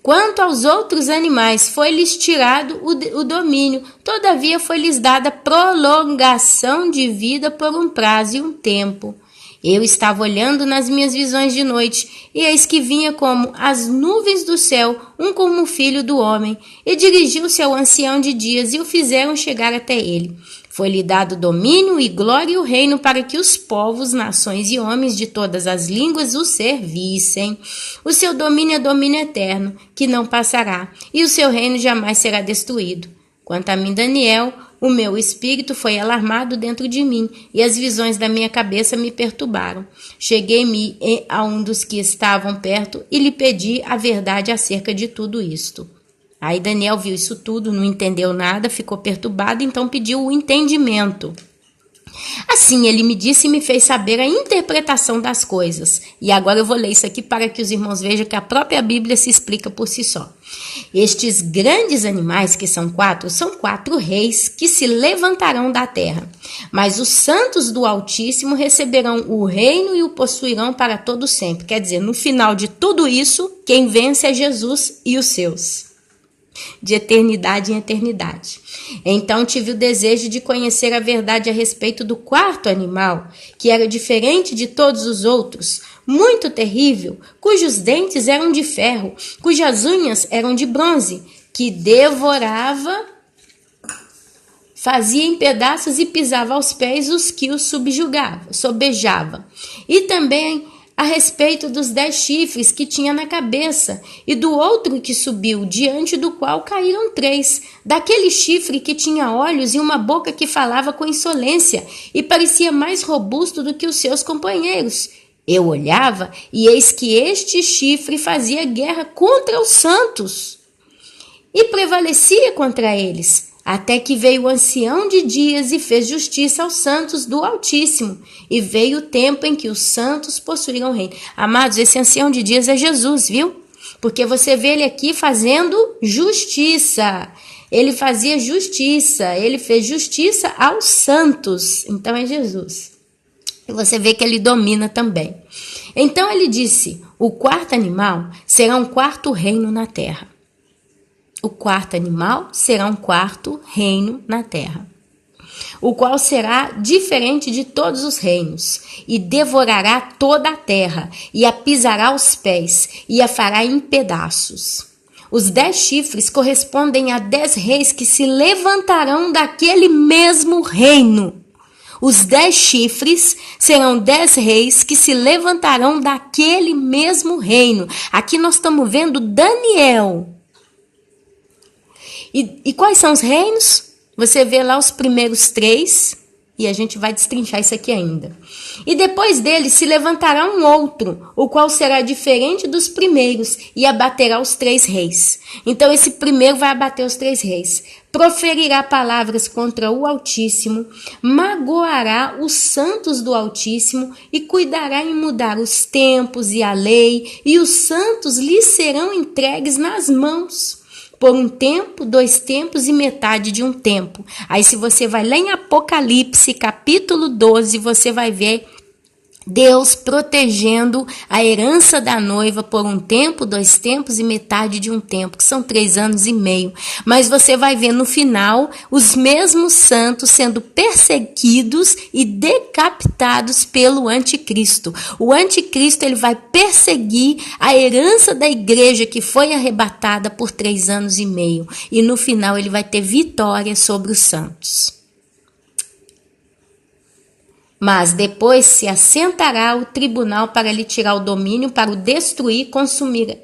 Quanto aos outros animais, foi-lhes tirado o domínio, todavia foi-lhes dada prolongação de vida por um prazo e um tempo. Eu estava olhando nas minhas visões de noite, e eis que vinha como as nuvens do céu, um como o filho do homem, e dirigiu-se ao ancião de dias, e o fizeram chegar até ele. Foi-lhe dado domínio e glória e o reino para que os povos, nações e homens de todas as línguas o servissem. O seu domínio é domínio eterno, que não passará, e o seu reino jamais será destruído. Quanto a mim, Daniel, o meu espírito foi alarmado dentro de mim, e as visões da minha cabeça me perturbaram. Cheguei-me a um dos que estavam perto e lhe pedi a verdade acerca de tudo isto. Aí Daniel viu isso tudo, não entendeu nada, ficou perturbado, então pediu o entendimento. Assim ele me disse e me fez saber a interpretação das coisas. E agora eu vou ler isso aqui para que os irmãos vejam que a própria Bíblia se explica por si só. Estes grandes animais, que são 4, são 4 reis que se levantarão da terra. Mas os santos do Altíssimo receberão o reino e o possuirão para todo sempre. Quer dizer, no final de tudo isso, quem vence é Jesus e os seus. De eternidade em eternidade. Então tive o desejo de conhecer a verdade a respeito do 4º animal, que era diferente de todos os outros, muito terrível, cujos dentes eram de ferro, cujas unhas eram de bronze, que devorava, fazia em pedaços e pisava aos pés os que os sobejava. E também a respeito dos 10 chifres que tinha na cabeça, e do outro que subiu, diante do qual caíram 3, daquele chifre que tinha olhos e uma boca que falava com insolência, e parecia mais robusto do que os seus companheiros. Eu olhava, e eis que este chifre fazia guerra contra os santos, e prevalecia contra eles, até que veio o ancião de dias e fez justiça aos santos do Altíssimo, e veio o tempo em que os santos possuíram o reino. Amados, esse ancião de dias é Jesus, viu? Porque você vê ele aqui fazendo justiça. Ele fazia justiça, ele fez justiça aos santos. Então é Jesus. E você vê que ele domina também. Então ele disse: o quarto animal será um quarto reino na terra. O quarto animal será um quarto reino na terra, o qual será diferente de todos os reinos, e devorará toda a terra, e a pisará aos pés, e a fará em pedaços. Os 10 chifres correspondem a 10 reis que se levantarão daquele mesmo reino. Os 10 chifres serão 10 reis que se levantarão daquele mesmo reino. Aqui nós estamos vendo Daniel. E quais são os reinos? Você vê lá os primeiros 3, e a gente vai destrinchar isso aqui ainda. E depois dele se levantará um outro, o qual será diferente dos primeiros, e abaterá os 3 reis. Então esse primeiro vai abater os 3 reis. Proferirá palavras contra o Altíssimo, magoará os santos do Altíssimo, e cuidará em mudar os tempos e a lei, e os santos lhe serão entregues nas mãos. Por um tempo, 2 tempos e metade de um tempo. Aí se você vai lá em Apocalipse, capítulo 12, você vai ver Deus protegendo a herança da noiva por um tempo, 2 tempos e metade de um tempo, que são 3 anos e meio. Mas você vai ver no final os mesmos santos sendo perseguidos e decapitados pelo anticristo. O anticristo, ele vai perseguir a herança da igreja que foi arrebatada por 3 anos e meio. E no final ele vai ter vitória sobre os santos. Mas depois se assentará o tribunal para lhe tirar o domínio, para o destruir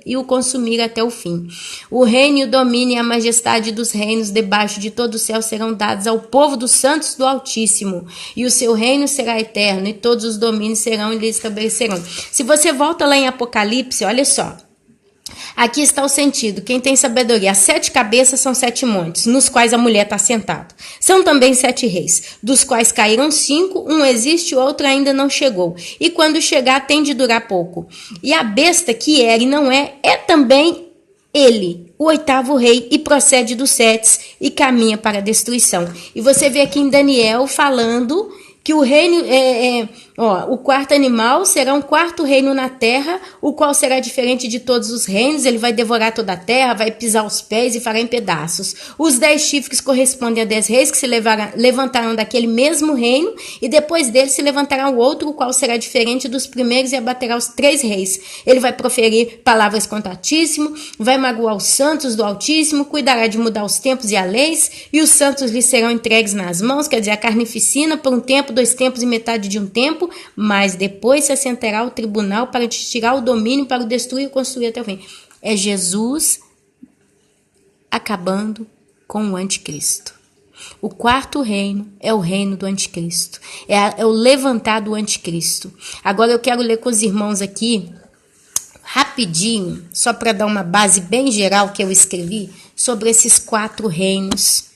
e o consumir até o fim. O reino e o domínio e a majestade dos reinos debaixo de todo o céu serão dados ao povo dos santos do Altíssimo. E o seu reino será eterno, e todos os domínios serão e lhe estabelecerão. Se você volta lá em Apocalipse, olha só. Aqui está o sentido. Quem tem sabedoria, as 7 cabeças são 7 montes, nos quais a mulher está sentada. São também 7 reis, dos quais caíram 5, um existe, o outro ainda não chegou. E quando chegar, tem de durar pouco. E a besta que era e não é também ele, o 8º rei, e procede dos 7 e caminha para a destruição. E você vê aqui em Daniel falando que o reino o quarto animal será um quarto reino na terra, o qual será diferente de todos os reinos. Ele vai devorar toda a terra, vai pisar os pés e fará em pedaços. Os 10 chifres correspondem a 10 reis que se levantarão daquele mesmo reino, e depois dele se levantará o outro, o qual será diferente dos primeiros, e abaterá os 3 reis. Ele vai proferir palavras contra o Altíssimo, vai magoar os santos do Altíssimo, cuidará de mudar os tempos e as leis, e os santos lhe serão entregues nas mãos, quer dizer, a carnificina, por um tempo, 2 tempos e metade de um tempo, mas depois se assentará o tribunal para te tirar o domínio, para o destruir e construir até o fim. É Jesus acabando com o anticristo. O quarto reino é o reino do anticristo. É o levantar do anticristo. Agora eu quero ler com os irmãos aqui, rapidinho, só para dar uma base bem geral que eu escrevi, sobre esses 4 reinos.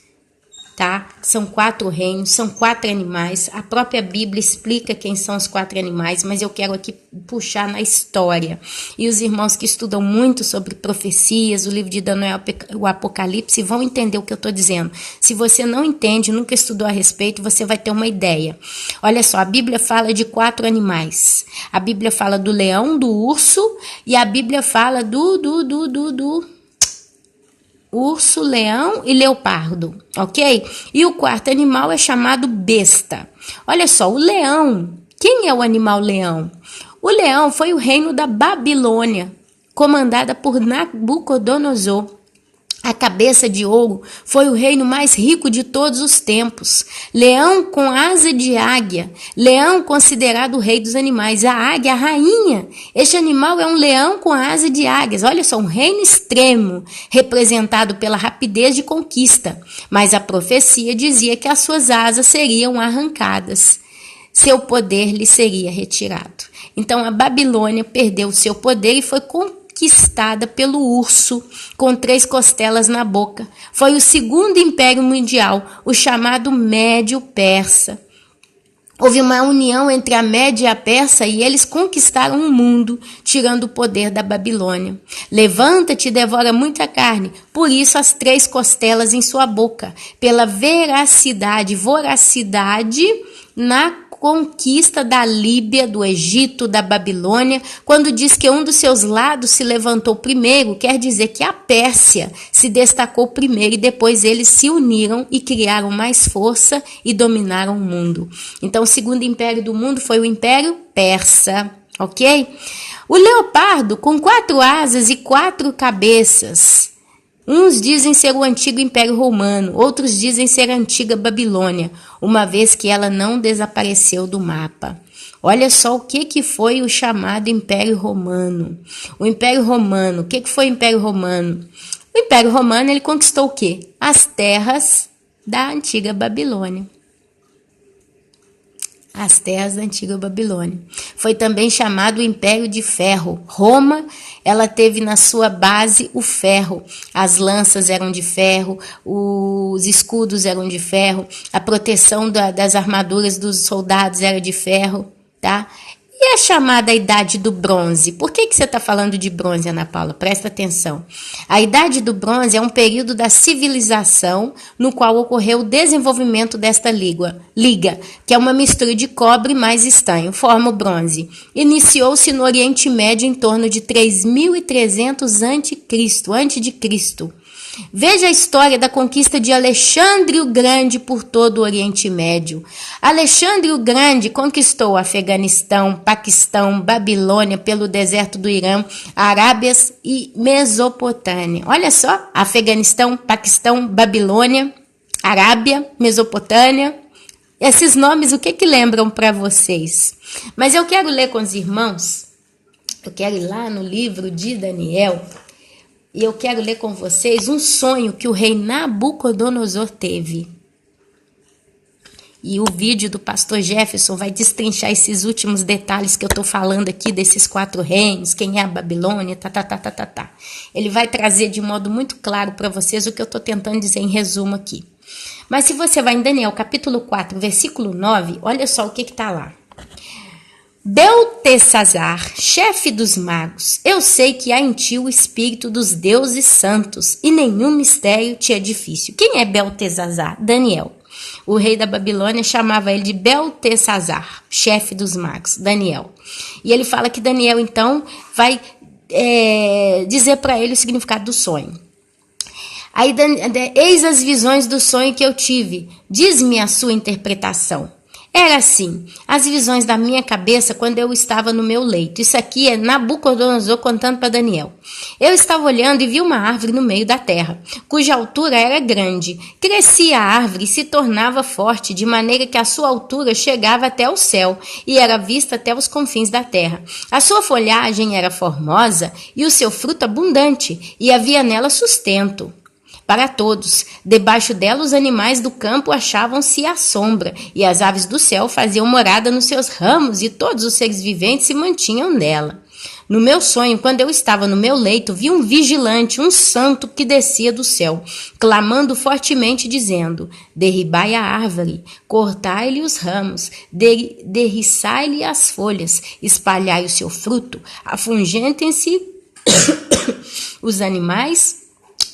Tá? São 4 reinos, são 4 animais. A própria Bíblia explica quem são os 4 animais, mas eu quero aqui puxar na história. E os irmãos que estudam muito sobre profecias, o livro de Daniel, o Apocalipse, vão entender o que eu estou dizendo. Se você não entende, nunca estudou a respeito, você vai ter uma ideia. Olha só, a Bíblia fala de 4 animais. A Bíblia fala do leão, do urso, e a Bíblia fala do urso, leão e leopardo, ok? E o quarto animal é chamado besta. Olha só, o leão. Quem é o animal leão? O leão foi o reino da Babilônia, comandada por Nabucodonosor. A cabeça de ouro foi o reino mais rico de todos os tempos. Leão com asa de águia. Leão considerado o rei dos animais. A águia, a rainha. Este animal é um leão com asa de águias. Olha só, um reino extremo, representado pela rapidez de conquista. Mas a profecia dizia que as suas asas seriam arrancadas. Seu poder lhe seria retirado. Então a Babilônia perdeu o seu poder e foi conquistada conquistada pelo urso, com 3 costelas na boca. Foi o segundo império mundial, o chamado Médio-Persa. Houve uma união entre a Média e a Persa e eles conquistaram o mundo, tirando o poder da Babilônia. Levanta-te e devora muita carne, por isso as 3 costelas em sua boca, pela voracidade na conquista da Líbia, do Egito, da Babilônia. Quando diz que um dos seus lados se levantou primeiro, quer dizer que a Pérsia se destacou primeiro e depois eles se uniram e criaram mais força e dominaram o mundo. Então, o segundo império do mundo foi o Império Persa, ok? O leopardo, com 4 asas e 4 cabeças. Uns dizem ser o antigo Império Romano, outros dizem ser a antiga Babilônia, uma vez que ela não desapareceu do mapa. Olha só o que foi o chamado Império Romano. O Império Romano, o que foi o Império Romano? O Império Romano, ele conquistou o quê? As terras da antiga Babilônia. As terras da antiga Babilônia. Foi também chamado o Império de Ferro. Roma, ela teve na sua base o ferro. As lanças eram de ferro, os escudos eram de ferro, a proteção das armaduras dos soldados era de ferro, tá? E a chamada Idade do Bronze? Por que você está falando de bronze, Ana Paula? Presta atenção. A Idade do Bronze é um período da civilização no qual ocorreu o desenvolvimento desta liga, que é uma mistura de cobre mais estanho, forma o bronze. Iniciou-se no Oriente Médio em torno de 3.300 antes de Cristo. Veja a história da conquista de Alexandre o Grande por todo o Oriente Médio. Alexandre o Grande conquistou Afeganistão, Paquistão, Babilônia, pelo deserto do Irã, Arábias e Mesopotâmia. Olha só, Afeganistão, Paquistão, Babilônia, Arábia, Mesopotâmia. Esses nomes, o que lembram para vocês? Mas eu quero ler com os irmãos, eu quero ir lá no livro de Daniel, e eu quero ler com vocês um sonho que o rei Nabucodonosor teve. E o vídeo do pastor Jefferson vai destrinchar esses últimos detalhes que eu estou falando aqui desses 4 reinos, quem é a Babilônia, tá. Ele vai trazer de modo muito claro para vocês o que eu estou tentando dizer em resumo aqui. Mas se você vai em Daniel capítulo 4, versículo 9, olha só o que está lá. Beltesazar, chefe dos magos, eu sei que há em ti o espírito dos deuses santos e nenhum mistério te é difícil. Quem é Beltesazar? Daniel. O rei da Babilônia chamava ele de Beltesazar, chefe dos magos, Daniel. E ele fala que Daniel, então, vai dizer para ele o significado do sonho. Aí, eis as visões do sonho que eu tive, diz-me a sua interpretação. Era assim, as visões da minha cabeça quando eu estava no meu leito. Isso aqui é Nabucodonosor contando para Daniel. Eu estava olhando e vi uma árvore no meio da terra, cuja altura era grande. Crescia a árvore e se tornava forte, de maneira que a sua altura chegava até o céu e era vista até os confins da terra. A sua folhagem era formosa e o seu fruto abundante, e havia nela sustento para todos. Debaixo dela os animais do campo achavam-se à sombra, e as aves do céu faziam morada nos seus ramos, e todos os seres viventes se mantinham nela. No meu sonho, quando eu estava no meu leito, vi um vigilante, um santo que descia do céu, clamando fortemente, dizendo: derribai a árvore, cortai-lhe os ramos, derriçai-lhe as folhas, espalhai o seu fruto, afugentem-se os animais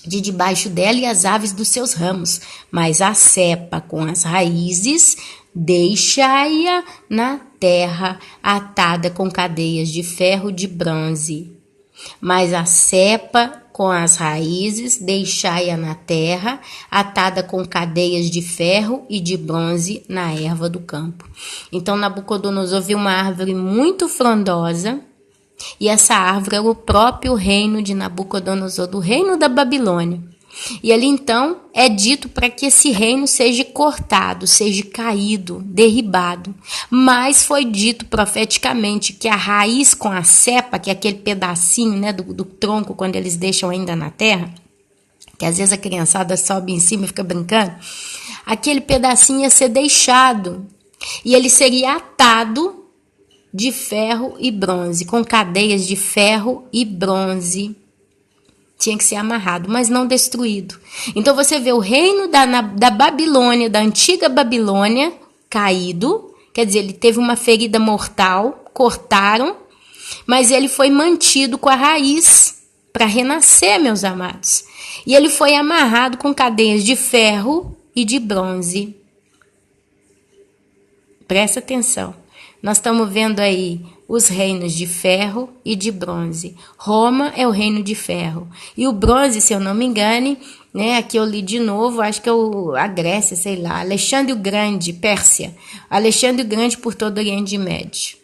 de debaixo dela e as aves dos seus ramos, mas a cepa com as raízes deixai-a na terra, atada com cadeias de ferro de bronze. Mas a cepa com as raízes deixai-a na terra, atada com cadeias de ferro e de bronze na erva do campo. Então Nabucodonosor viu uma árvore muito frondosa, e essa árvore era o próprio reino de Nabucodonosor, do reino da Babilônia. E ali então é dito para que esse reino seja cortado, seja caído, derribado. Mas foi dito profeticamente que a raiz com a cepa, que é aquele pedacinho, né, do tronco quando eles deixam ainda na terra, que às vezes a criançada sobe em cima e fica brincando, aquele pedacinho ia ser deixado e ele seria atado de ferro e bronze, com cadeias de ferro e bronze. Tinha que ser amarrado, mas não destruído. Então você vê o reino da Babilônia, da antiga Babilônia, caído. Quer dizer, ele teve uma ferida mortal, cortaram, mas ele foi mantido com a raiz para renascer, meus amados. E ele foi amarrado com cadeias de ferro e de bronze. Presta atenção. Nós estamos vendo aí os reinos de ferro e de bronze. Roma é o reino de ferro. E o bronze, se eu não me engane, né, aqui eu li de novo, acho que é a Grécia, sei lá. Alexandre o Grande, Pérsia. Alexandre o Grande por todo o Oriente Médio.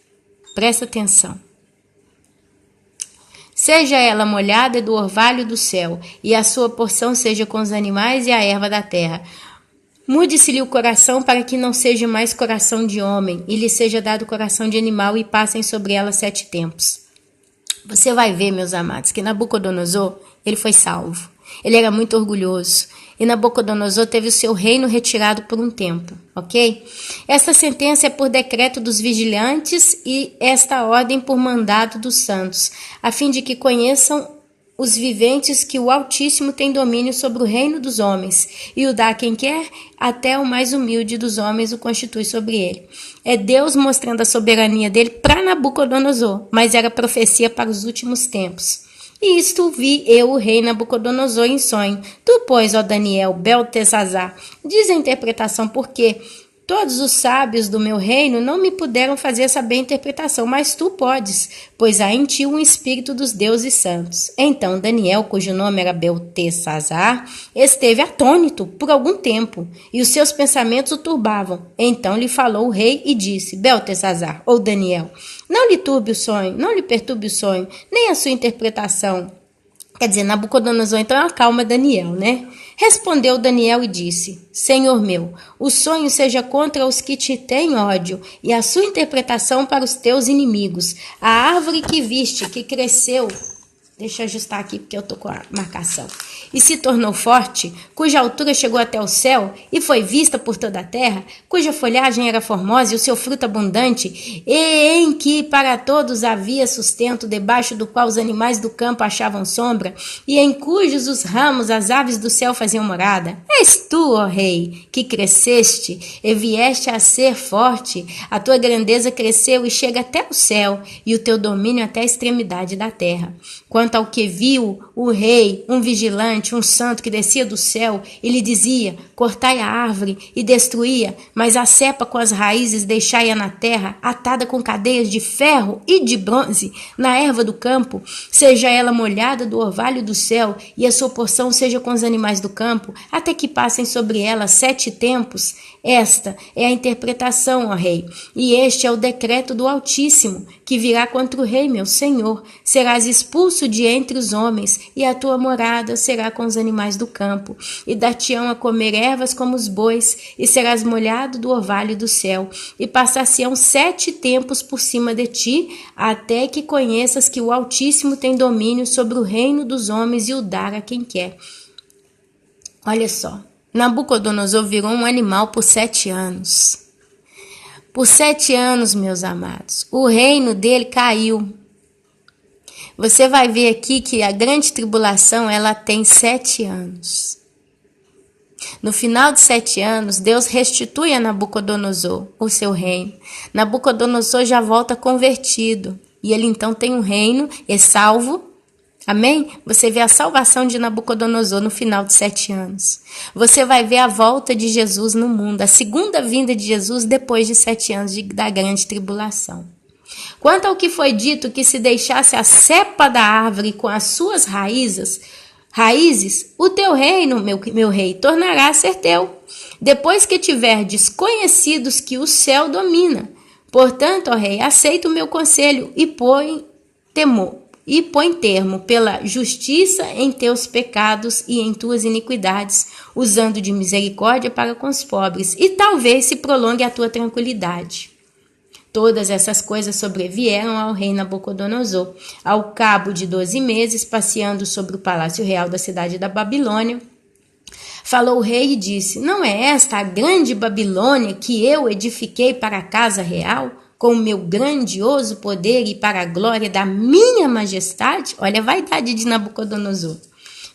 Presta atenção. Seja ela molhada do orvalho do céu, e a sua porção seja com os animais e a erva da terra. Mude-se-lhe o coração para que não seja mais coração de homem, e lhe seja dado coração de animal, e passem sobre ela 7 tempos. Você vai ver, meus amados, que Nabucodonosor, ele foi salvo. Ele era muito orgulhoso. E Nabucodonosor teve o seu reino retirado por um tempo, ok? Esta sentença é por decreto dos vigilantes e esta ordem por mandado dos santos, a fim de que conheçam os viventes que o Altíssimo tem domínio sobre o reino dos homens, e o dá a quem quer, até o mais humilde dos homens o constitui sobre ele. É Deus mostrando a soberania dele para Nabucodonosor, mas era profecia para os últimos tempos. E isto vi eu, o rei Nabucodonosor, em sonho. Tu, pois, ó Daniel, Beltesazar, diz a interpretação, porque todos os sábios do meu reino não me puderam fazer saber a interpretação, mas tu podes, pois há em ti um espírito dos deuses santos. Então Daniel, cujo nome era Beltesazar, esteve atônito por algum tempo, e os seus pensamentos o turbavam. Então lhe falou o rei e disse: Beltesazar, ou Daniel, não lhe turbe o sonho, não lhe perturbe o sonho, nem a sua interpretação. Quer dizer, Nabucodonosor então acalma Daniel, né? Respondeu Daniel e disse: Senhor meu, o sonho seja contra os que te têm ódio, e a sua interpretação para os teus inimigos. A árvore que viste, que cresceu... Deixa eu ajustar aqui porque eu tô com a marcação. E se tornou forte, cuja altura chegou até o céu e foi vista por toda a terra, cuja folhagem era formosa e o seu fruto abundante, e em que para todos havia sustento, debaixo do qual os animais do campo achavam sombra, e em cujos os ramos as aves do céu faziam morada. És tu, ó rei, que cresceste e vieste a ser forte, a tua grandeza cresceu e chega até o céu, e o teu domínio até a extremidade da terra. Quanto ao que viu o rei, um vigilante, um santo que descia do céu, e lhe dizia: cortai a árvore e destruía, mas a cepa com as raízes deixai-a na terra, atada com cadeias de ferro e de bronze, na erva do campo, seja ela molhada do orvalho do céu, e a sua porção seja com os animais do campo, até que passem sobre ela 7 tempos. Esta é a interpretação, ó rei, e este é o decreto do Altíssimo, que virá contra o rei, meu senhor. Serás expulso de entre os homens, e a tua morada será com os animais do campo, e dar-te-ão a comer ervas como os bois, e serás molhado do orvalho do céu, e passar-se-ão 7 tempos por cima de ti, até que conheças que o Altíssimo tem domínio sobre o reino dos homens e o dar a quem quer. Olha só, Nabucodonosor virou um animal por 7 anos. Por 7 anos, meus amados, o reino dele caiu. Você vai ver aqui que a grande tribulação, ela tem 7 anos. No final de 7 anos, Deus restitui a Nabucodonosor o seu reino. Nabucodonosor já volta convertido. E ele então tem um reino, é salvo. Amém? Você vê a salvação de Nabucodonosor no final de 7 anos. Você vai ver a volta de Jesus no mundo, a segunda vinda de Jesus depois de 7 anos da grande tribulação. Quanto ao que foi dito que se deixasse a cepa da árvore com as suas raízes, o teu reino, meu rei, tornará a ser teu, depois que tiverdes conhecidos que o céu domina. Portanto, ó rei, aceita o meu conselho e põe termo pela justiça em teus pecados e em tuas iniquidades, usando de misericórdia para com os pobres, e talvez se prolongue a tua tranquilidade. Todas essas coisas sobrevieram ao rei Nabucodonosor. Ao cabo de 12 meses, passeando sobre o palácio real da cidade da Babilônia, falou o rei e disse: não é esta a grande Babilônia que eu edifiquei para a casa real? com o meu grandioso poder e para a glória da minha majestade? Olha a vaidade de Nabucodonosor.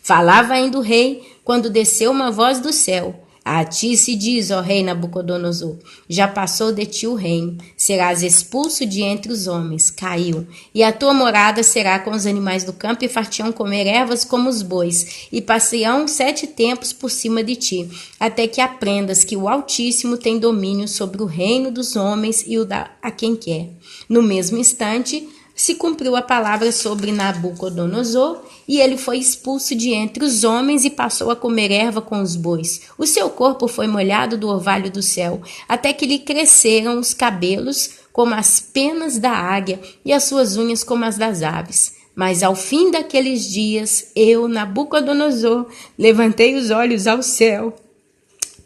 Falava ainda o rei, quando desceu uma voz do céu. A ti se diz, ó rei Nabucodonosor, já passou de ti o reino, serás expulso de entre os homens, caiu, e a tua morada será com os animais do campo, e fartiam comer ervas como os bois, e passearão 7 tempos por cima de ti, até que aprendas que o Altíssimo tem domínio sobre o reino dos homens e o dá a quem quer. No mesmo instante, se cumpriu a palavra sobre Nabucodonosor, e ele foi expulso de entre os homens e passou a comer erva com os bois. O seu corpo foi molhado do orvalho do céu, até que lhe cresceram os cabelos como as penas da águia e as suas unhas como as das aves. Mas ao fim daqueles dias, eu, Nabucodonosor, levantei os olhos ao céu.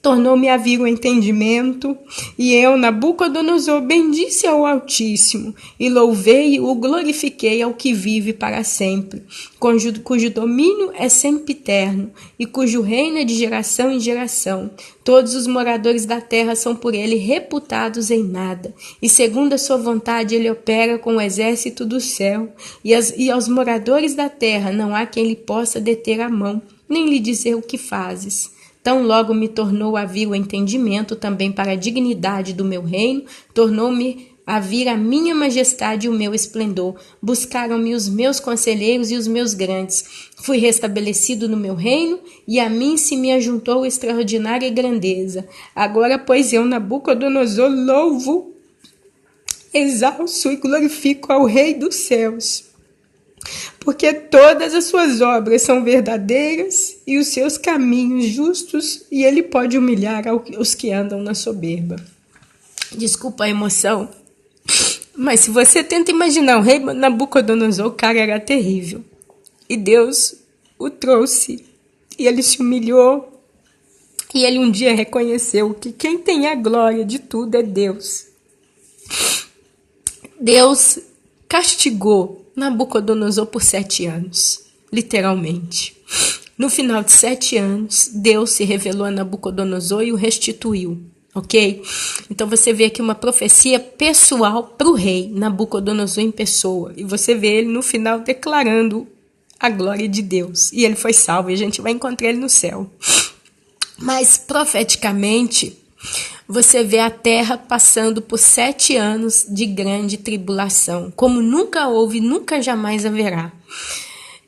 Tornou-me a vir o entendimento, e eu, Nabucodonosor, bendisse ao Altíssimo, e louvei e o glorifiquei ao que vive para sempre, cujo domínio é sempiterno, e cujo reino é de geração em geração. Todos os moradores da terra são por ele reputados em nada, e segundo a sua vontade ele opera com o exército do céu, e aos moradores da terra não há quem lhe possa deter a mão, nem lhe dizer o que fazes. Tão logo me tornou a vir o entendimento também para a dignidade do meu reino, tornou-me a vir a minha majestade e o meu esplendor. Buscaram-me os meus conselheiros e os meus grandes. Fui restabelecido no meu reino, e a mim se me ajuntou extraordinária grandeza. Agora, pois eu, Nabucodonosor, louvo, exalço e glorifico ao Rei dos céus, porque todas as suas obras são verdadeiras e os seus caminhos justos, e ele pode humilhar os que andam na soberba. Desculpa a emoção, mas se você tenta imaginar o rei Nabucodonosor, o cara era terrível. E Deus o trouxe, e ele se humilhou, e ele um dia reconheceu que quem tem a glória de tudo é Deus. Deus castigou Nabucodonosor por 7 anos, literalmente. No final de 7 anos, Deus se revelou a Nabucodonosor e o restituiu, ok? Então você vê aqui uma profecia pessoal para o rei Nabucodonosor em pessoa, e você vê ele no final declarando a glória de Deus, e ele foi salvo, e a gente vai encontrar ele no céu. Mas profeticamente, você vê a terra passando por 7 anos de grande tribulação, como nunca houve, nunca jamais haverá.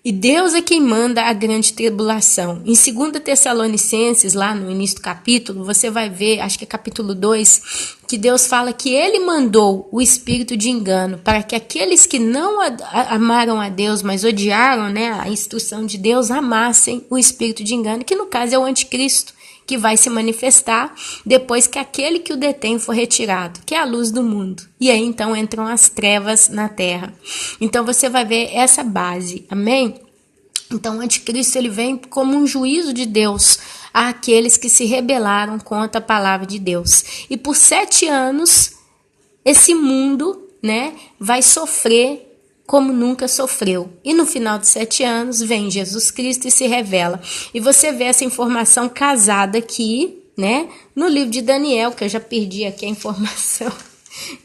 E Deus é quem manda a grande tribulação. Em 2 Tessalonicenses, lá no início do capítulo, você vai ver, acho que é capítulo 2, que Deus fala que ele mandou o espírito de engano para que aqueles que não amaram a Deus, mas odiaram, né, a instrução de Deus, amassem o espírito de engano, que no caso é o anticristo, que vai se manifestar depois que aquele que o detém for retirado, que é a luz do mundo. E aí então entram as trevas na terra. Então você vai ver essa base, amém? Então o anticristo ele vem como um juízo de Deus àqueles que se rebelaram contra a palavra de Deus. E por 7 anos esse mundo, né, vai sofrer como nunca sofreu. E no final de 7 anos vem Jesus Cristo e se revela. E você vê essa informação casada aqui, né, no livro de Daniel, que eu já perdi aqui a informação.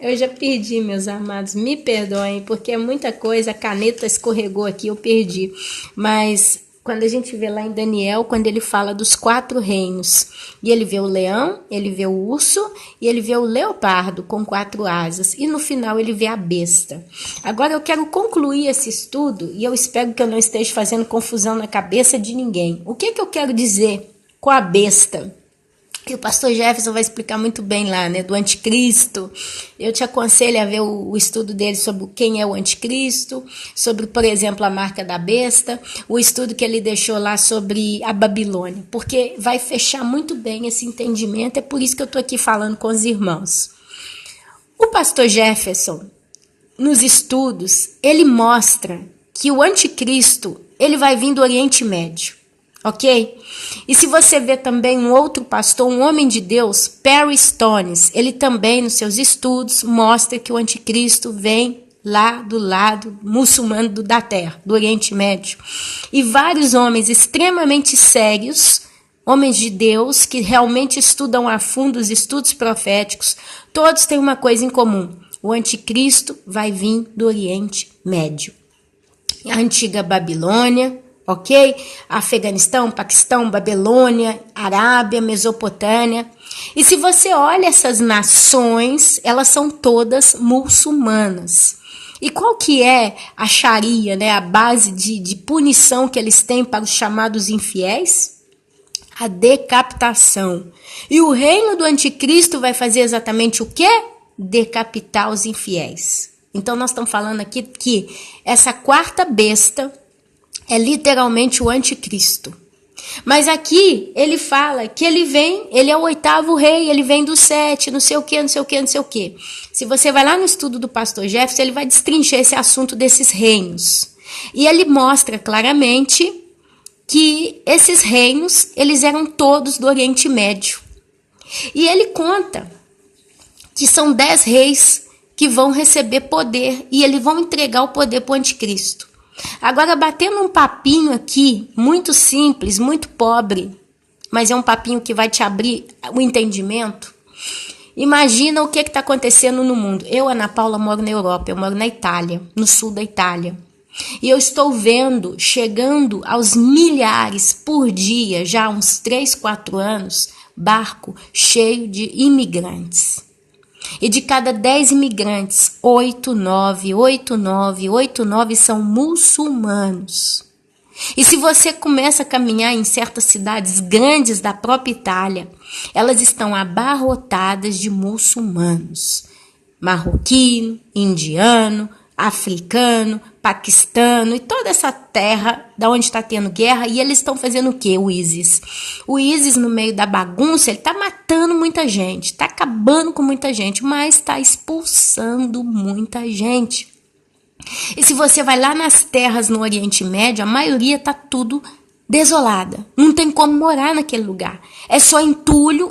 Eu já perdi, meus amados, me perdoem, porque é muita coisa, a caneta escorregou aqui, eu perdi. Mas quando a gente vê lá em Daniel, quando ele fala dos 4 reinos, e ele vê o leão, ele vê o urso, e ele vê o leopardo com 4 asas, e no final ele vê a besta. Agora eu quero concluir esse estudo, e eu espero que eu não esteja fazendo confusão na cabeça de ninguém. O que eu quero dizer com a besta? Que o pastor Jefferson vai explicar muito bem lá, né, do anticristo. Eu te aconselho a ver o estudo dele sobre quem é o anticristo, sobre, por exemplo, a marca da besta, o estudo que ele deixou lá sobre a Babilônia, porque vai fechar muito bem esse entendimento, é por isso que eu estou aqui falando com os irmãos. O pastor Jefferson, nos estudos, ele mostra que o anticristo, ele vai vir do Oriente Médio. Ok? E se você vê também um outro pastor, um homem de Deus, Perry Stones, ele também nos seus estudos mostra que o anticristo vem lá do lado muçulmano da terra, do Oriente Médio. E vários homens extremamente sérios, homens de Deus, que realmente estudam a fundo os estudos proféticos, todos têm uma coisa em comum. O anticristo vai vir do Oriente Médio. A antiga Babilônia, ok? Afeganistão, Paquistão, Babilônia, Arábia, Mesopotâmia. E se você olha essas nações, elas são todas muçulmanas. E qual que é a Sharia, né? A base de punição que eles têm para os chamados infiéis? A decapitação. E o reino do anticristo vai fazer exatamente o quê? Decapitar os infiéis. Então nós estamos falando aqui que essa quarta besta é literalmente o anticristo. Mas aqui ele fala que ele vem, ele é o 8º rei, ele vem do 7, não sei o que, não sei o que, não sei o que. Se você vai lá no estudo do pastor Jefferson, ele vai destrinchar esse assunto desses reinos. E ele mostra claramente que esses reinos, eles eram todos do Oriente Médio. E ele conta que são 10 reis que vão receber poder e eles vão entregar o poder para o anticristo. Agora, batendo um papinho aqui, muito simples, muito pobre, mas é um papinho que vai te abrir o entendimento. Imagina o que está acontecendo no mundo. Eu, Ana Paula, moro na Europa, eu moro na Itália, no sul da Itália. E eu estou vendo, chegando aos milhares por dia, já há uns 3, 4 anos, barco cheio de imigrantes. E de cada 10 imigrantes, 8, 9 são muçulmanos. E se você começa a caminhar em certas cidades grandes da própria Itália, elas estão abarrotadas de muçulmanos. Marroquino, indiano, africano, paquistano e toda essa terra da onde está tendo guerra. E eles estão fazendo o quê? O ISIS. O ISIS, no meio da bagunça, ele está matando muita gente, está acabando com muita gente, mas está expulsando muita gente. E se você vai lá nas terras no Oriente Médio, a maioria está tudo desolada. Não tem como morar naquele lugar. É só entulho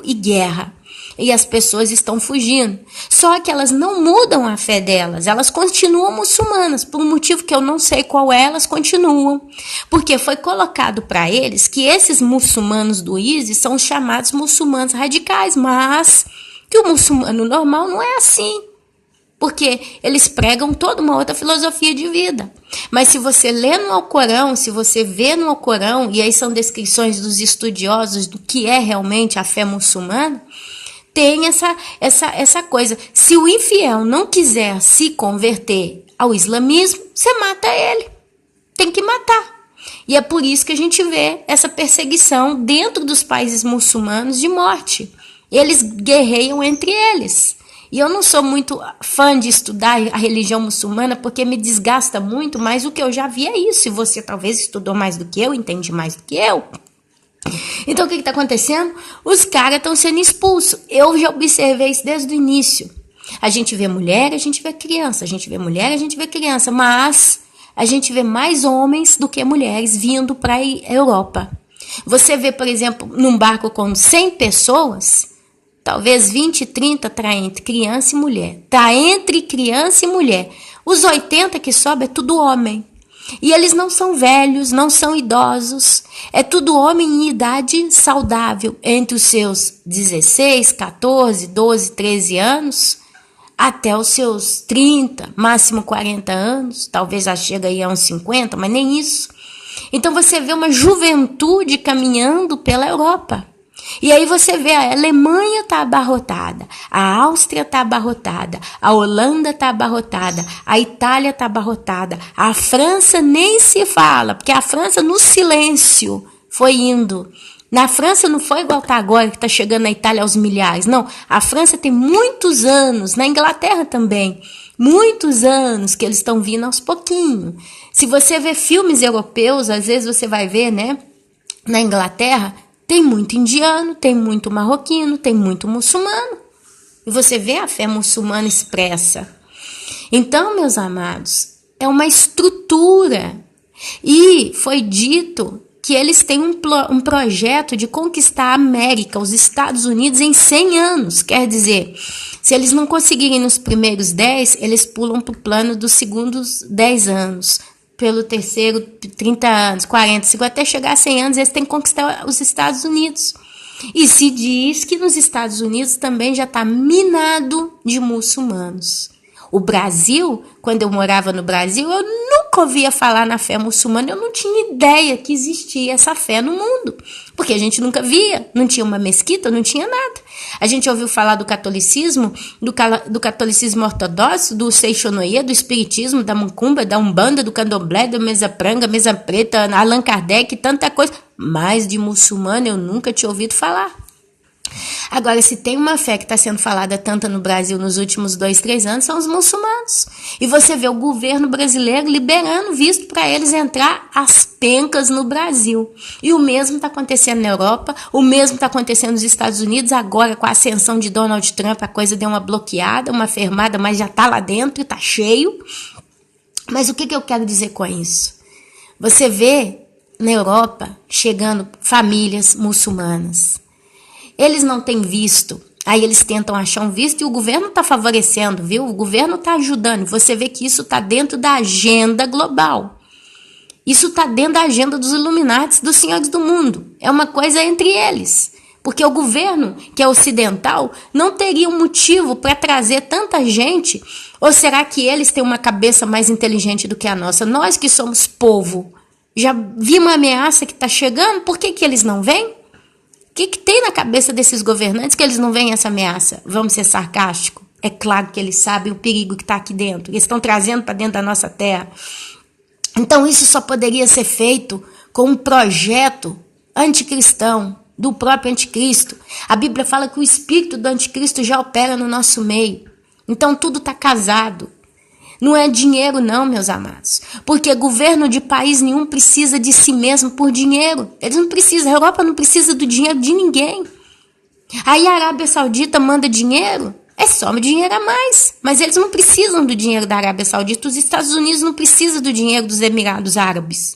e guerra. E as pessoas estão fugindo. Só que elas não mudam a fé delas. Elas continuam muçulmanas. Por um motivo que eu não sei qual é, elas continuam. Porque foi colocado para eles que esses muçulmanos do ISIS são chamados muçulmanos radicais. Mas que o muçulmano normal não é assim. Porque eles pregam toda uma outra filosofia de vida. Mas se você lê no Alcorão, se você vê no Alcorão, e aí são descrições dos estudiosos do que é realmente a fé muçulmana, tem essa coisa. Se o infiel não quiser se converter ao islamismo, você mata ele. Tem que matar. E é por isso que a gente vê essa perseguição dentro dos países muçulmanos de morte. Eles guerreiam entre eles. E eu não sou muito fã de estudar a religião muçulmana porque me desgasta muito, mas o que eu já vi é isso. E você talvez estudou mais do que eu, entende mais do que eu. Então o que está acontecendo? Os caras estão sendo expulsos. Eu já observei isso desde o início. A gente vê mulher, a gente vê criança. A gente vê mulher, a gente vê criança. Mas a gente vê mais homens do que mulheres vindo para a Europa. Você vê, por exemplo, num barco com 100 pessoas, talvez 20, 30 está entre criança e mulher. Está entre criança e mulher. Os 80 que sobem é tudo homem. E eles não são velhos, não são idosos. É tudo homem em idade saudável, entre os seus 16, 14, 12, 13 anos, até os seus 30, máximo 40 anos. Talvez já chegue aí a uns 50, mas nem isso. Então você vê uma juventude caminhando pela Europa. E aí você vê a Alemanha está abarrotada, a Áustria está abarrotada, a Holanda está abarrotada, a Itália está abarrotada, a França nem se fala, porque a França no silêncio foi indo. Na França não foi igual está agora, que está chegando na Itália aos milhares, não. A França tem muitos anos, na Inglaterra também, muitos anos que eles estão vindo aos pouquinhos. Se você vê filmes europeus, às vezes você vai ver, né, na Inglaterra, tem muito indiano, tem muito marroquino, tem muito muçulmano. E você vê a fé muçulmana expressa. Então, meus amados, é uma estrutura. E foi dito que eles têm um projeto de conquistar a América, os Estados Unidos, em 100 anos. Quer dizer, se eles não conseguirem nos primeiros 10, eles pulam para o plano dos segundos 10 anos. Pelo terceiro, 30 anos, 40, 50, até chegar a 100 anos, eles têm que conquistar os Estados Unidos. E se diz que nos Estados Unidos também já está minado de muçulmanos. O Brasil, quando eu morava no Brasil, eu nunca ouvia falar na fé muçulmana, eu não tinha ideia que existia essa fé no mundo, porque a gente nunca via, não tinha uma mesquita, não tinha nada. A gente ouviu falar do catolicismo, do catolicismo ortodoxo, do Seixonoye, do espiritismo, da Mucumba, da Umbanda, do Candomblé, da Mesa Pranga, Mesa Preta, Allan Kardec, tanta coisa, mas de muçulmano eu nunca tinha ouvido falar. Agora, se tem uma fé que está sendo falada tanto no Brasil nos últimos 2, 3 anos, são os muçulmanos. E você vê o governo brasileiro liberando visto para eles entrar às pencas no Brasil. E o mesmo está acontecendo na Europa, o mesmo está acontecendo nos Estados Unidos, agora com a ascensão de Donald Trump, a coisa deu uma bloqueada, uma fermada, mas já está lá dentro e está cheio. Mas o que eu quero dizer com isso? Você vê na Europa chegando famílias muçulmanas. Eles não têm visto, aí eles tentam achar um visto e o governo está favorecendo, viu? O governo está ajudando. Você vê que isso está dentro da agenda global. Isso está dentro da agenda dos Illuminati, dos senhores do mundo. É uma coisa entre eles. Porque o governo, que é ocidental, não teria um motivo para trazer tanta gente. Ou será que eles têm uma cabeça mais inteligente do que a nossa? Nós que somos povo, já vimos uma ameaça que está chegando, por que eles não vêm? O que tem na cabeça desses governantes que eles não veem essa ameaça? Vamos ser sarcásticos? É claro que eles sabem o perigo que está aqui dentro. Eles estão trazendo para dentro da nossa terra. Então isso só poderia ser feito com um projeto anticristão, do próprio anticristo. A Bíblia fala que o espírito do anticristo já opera no nosso meio. Então tudo está casado. Não é dinheiro não, meus amados. Porque governo de país nenhum precisa de si mesmo por dinheiro. Eles não precisam, a Europa não precisa do dinheiro de ninguém. Aí a Arábia Saudita manda dinheiro, é só dinheiro a mais. Mas eles não precisam do dinheiro da Arábia Saudita. Os Estados Unidos não precisam do dinheiro dos Emirados Árabes.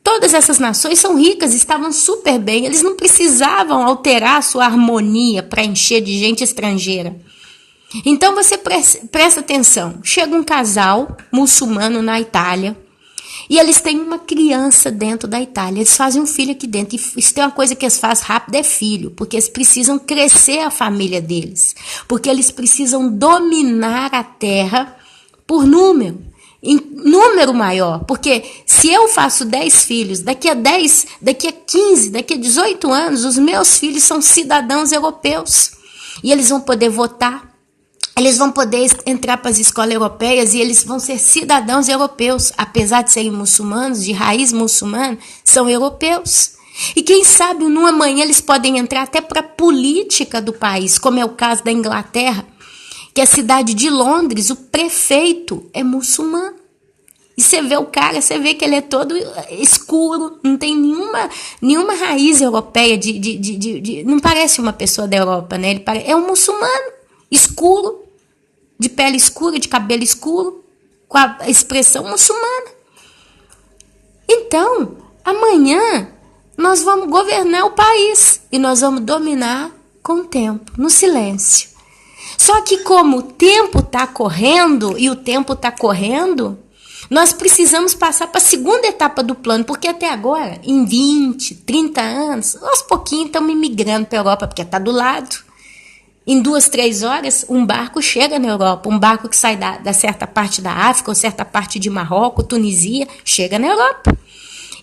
Todas essas nações são ricas, estavam super bem. Eles não precisavam alterar a sua harmonia para encher de gente estrangeira. Então você presta atenção, chega um casal muçulmano na Itália e eles têm uma criança dentro da Itália, eles fazem um filho aqui dentro, e se tem uma coisa que eles fazem rápido é filho, porque eles precisam crescer a família deles, porque eles precisam dominar a terra por número, em número maior, porque se eu faço 10 filhos, daqui a 10, daqui a 15, daqui a 18 anos, os meus filhos são cidadãos europeus e eles vão poder votar. Eles vão poder entrar para as escolas europeias e eles vão ser cidadãos europeus. Apesar de serem muçulmanos, de raiz muçulmana, são europeus. E quem sabe no amanhã eles podem entrar até para a política do país, como é o caso da Inglaterra, que a cidade de Londres, o prefeito é muçulmano. E você vê o cara, você vê que ele é todo escuro, não tem nenhuma raiz europeia, não parece uma pessoa da Europa, né? É um muçulmano, escuro, de pele escura, de cabelo escuro, com a expressão muçulmana. Então, amanhã nós vamos governar o país e nós vamos dominar com o tempo, no silêncio. Só que como o tempo está correndo e o tempo está correndo, nós precisamos passar para a segunda etapa do plano, porque até agora, em 20, 30 anos, aos pouquinhos estamos imigrando para a Europa, porque está do lado. Em 2, 3 horas, um barco chega na Europa, um barco que sai da certa parte da África, ou certa parte de Marrocos, Tunísia, chega na Europa.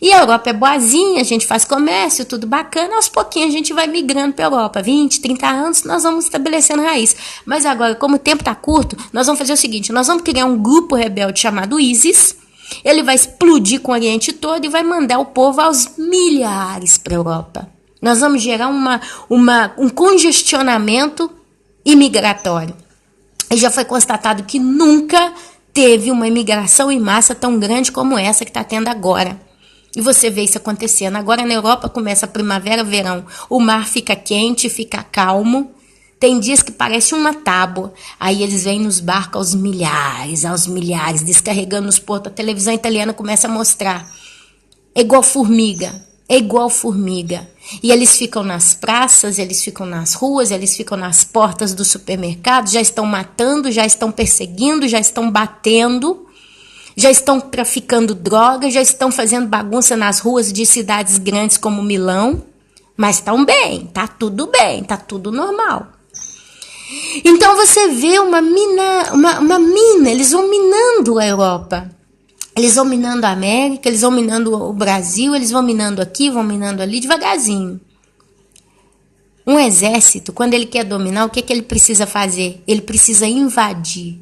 E a Europa é boazinha, a gente faz comércio, tudo bacana, aos pouquinhos a gente vai migrando para a Europa. 20, 30 anos, nós vamos estabelecendo raiz. Mas agora, como o tempo está curto, nós vamos fazer o seguinte, nós vamos criar um grupo rebelde chamado ISIS, ele vai explodir com o Oriente todo e vai mandar o povo aos milhares para a Europa. Nós vamos gerar um congestionamento imigratório. E já foi constatado que nunca teve uma imigração em massa tão grande como essa que está tendo agora. E você vê isso acontecendo. Agora na Europa começa a primavera, verão. O mar fica quente, fica calmo. Tem dias que parece uma tábua. Aí eles vêm nos barcos aos milhares, descarregando nos portos. A televisão italiana começa a mostrar. É igual formiga. E eles ficam nas praças, eles ficam nas ruas, eles ficam nas portas do supermercado, já estão matando, já estão perseguindo, já estão batendo, já estão traficando droga, já estão fazendo bagunça nas ruas de cidades grandes como Milão. Mas estão bem, tá tudo normal. Então você vê uma mina, eles vão minando a Europa. Eles vão minando a América, eles vão minando o Brasil, eles vão minando aqui, vão minando ali, devagarzinho. Um exército, quando ele quer dominar, o que ele precisa fazer? Ele precisa invadir.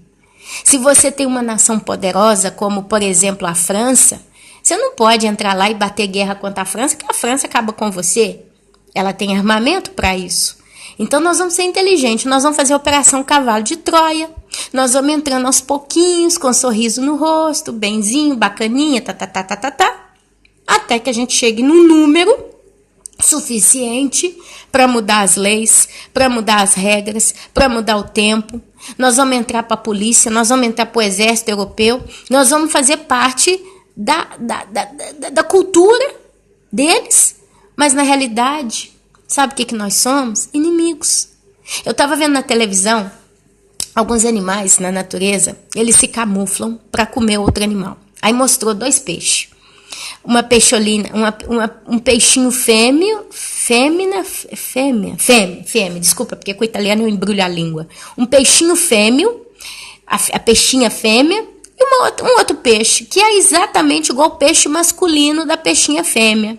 Se você tem uma nação poderosa, como por exemplo a França, você não pode entrar lá e bater guerra contra a França, que a França acaba com você. Ela tem armamento para isso. Então nós vamos ser inteligentes, nós vamos fazer a Operação Cavalo de Troia, nós vamos entrando aos pouquinhos, com um sorriso no rosto, benzinho, bacaninha, até que a gente chegue num número suficiente para mudar as leis, para mudar as regras, para mudar o tempo. Nós vamos entrar para a polícia, nós vamos entrar para o exército europeu, nós vamos fazer parte da cultura deles, mas na realidade, sabe o que nós somos? Inimigos. Eu estava vendo na televisão, alguns animais na natureza, eles se camuflam para comer outro animal. Aí mostrou 2 peixes. Uma peixolina, um peixinho fêmea, desculpa, porque com o italiano eu embrulho a língua. Um peixinho fêmeo, a peixinha fêmea, e um outro peixe, que é exatamente igual ao peixe masculino da peixinha fêmea.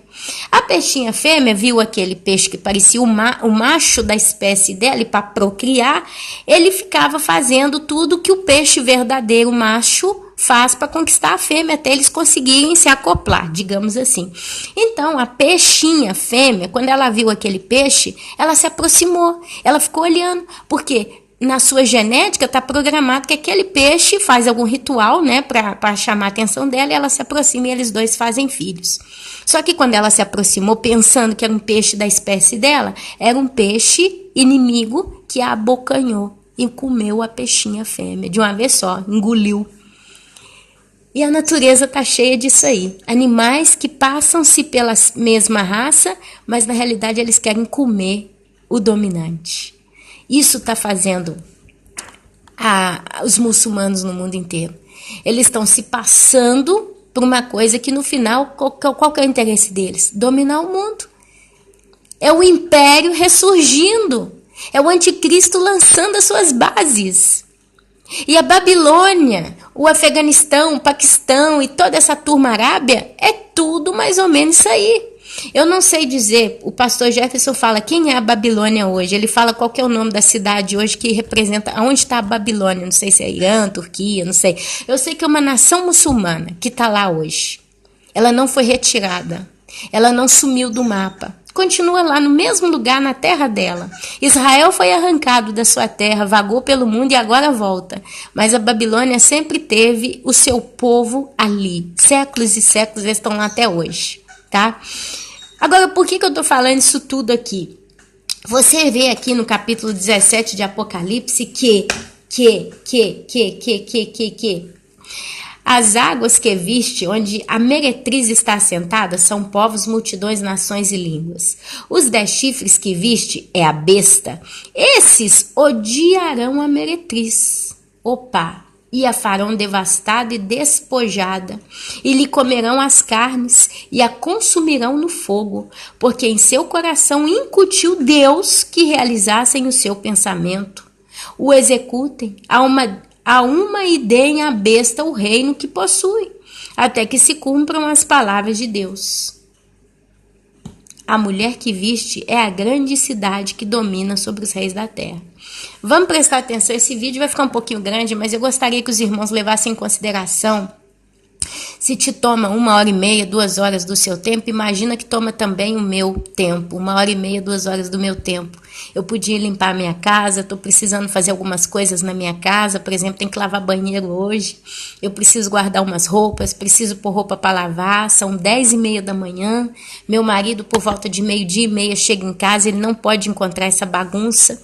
A peixinha fêmea viu aquele peixe que parecia o macho da espécie dela, e para procriar, ele ficava fazendo tudo que o peixe verdadeiro macho faz para conquistar a fêmea, até eles conseguirem se acoplar, digamos assim. Então, a peixinha fêmea, quando ela viu aquele peixe, ela se aproximou, ela ficou olhando, porque na sua genética está programado que aquele peixe faz algum ritual, né, para chamar a atenção dela, e ela se aproxima e eles 2 fazem filhos. Só que quando ela se aproximou, pensando que era um peixe da espécie dela, era um peixe inimigo que a abocanhou e comeu a peixinha fêmea de uma vez só, engoliu. E a natureza está cheia disso aí. Animais que passam-se pela mesma raça, mas na realidade eles querem comer o dominante. Isso está fazendo os muçulmanos no mundo inteiro. Eles estão se passando por uma coisa que no final, qual que é o interesse deles? Dominar o mundo. É o império ressurgindo. É o anticristo lançando as suas bases. E a Babilônia, o Afeganistão, o Paquistão e toda essa turma arábia é tudo mais ou menos isso aí. Eu não sei dizer, o pastor Jefferson fala quem é a Babilônia hoje. Ele fala qual que é o nome da cidade hoje que representa, aonde está a Babilônia. Não sei se é Irã, Turquia, não sei. Eu sei que é uma nação muçulmana que está lá hoje. Ela não foi retirada. Ela não sumiu do mapa. Continua lá no mesmo lugar, na terra dela. Israel foi arrancado da sua terra, vagou pelo mundo e agora volta. Mas a Babilônia sempre teve o seu povo ali. Séculos e séculos, eles estão lá até hoje, tá? Agora, por que eu estou falando isso tudo aqui? Você vê aqui no capítulo 17 de Apocalipse que as águas que viste, onde a meretriz está assentada, são povos, multidões, nações e línguas. Os 10 chifres que viste é a besta. Esses odiarão a meretriz. E a farão devastada e despojada, e lhe comerão as carnes, e a consumirão no fogo, porque em seu coração incutiu Deus que realizassem o seu pensamento. O executem a uma e deem à besta o reino que possui, até que se cumpram as palavras de Deus. A mulher que viste é a grande cidade que domina sobre os reis da terra. Vamos prestar atenção, esse vídeo vai ficar um pouquinho grande, mas eu gostaria que os irmãos levassem em consideração. Se te toma 1h30, 2 horas do seu tempo, imagina que toma também o meu tempo, 1h30, 2 horas do meu tempo. Eu podia limpar a minha casa, estou precisando fazer algumas coisas na minha casa, por exemplo, tem que lavar banheiro hoje, eu preciso guardar umas roupas, preciso pôr roupa para lavar, são 10h30 da manhã, meu marido por volta de 12h30 chega em casa, ele não pode encontrar essa bagunça,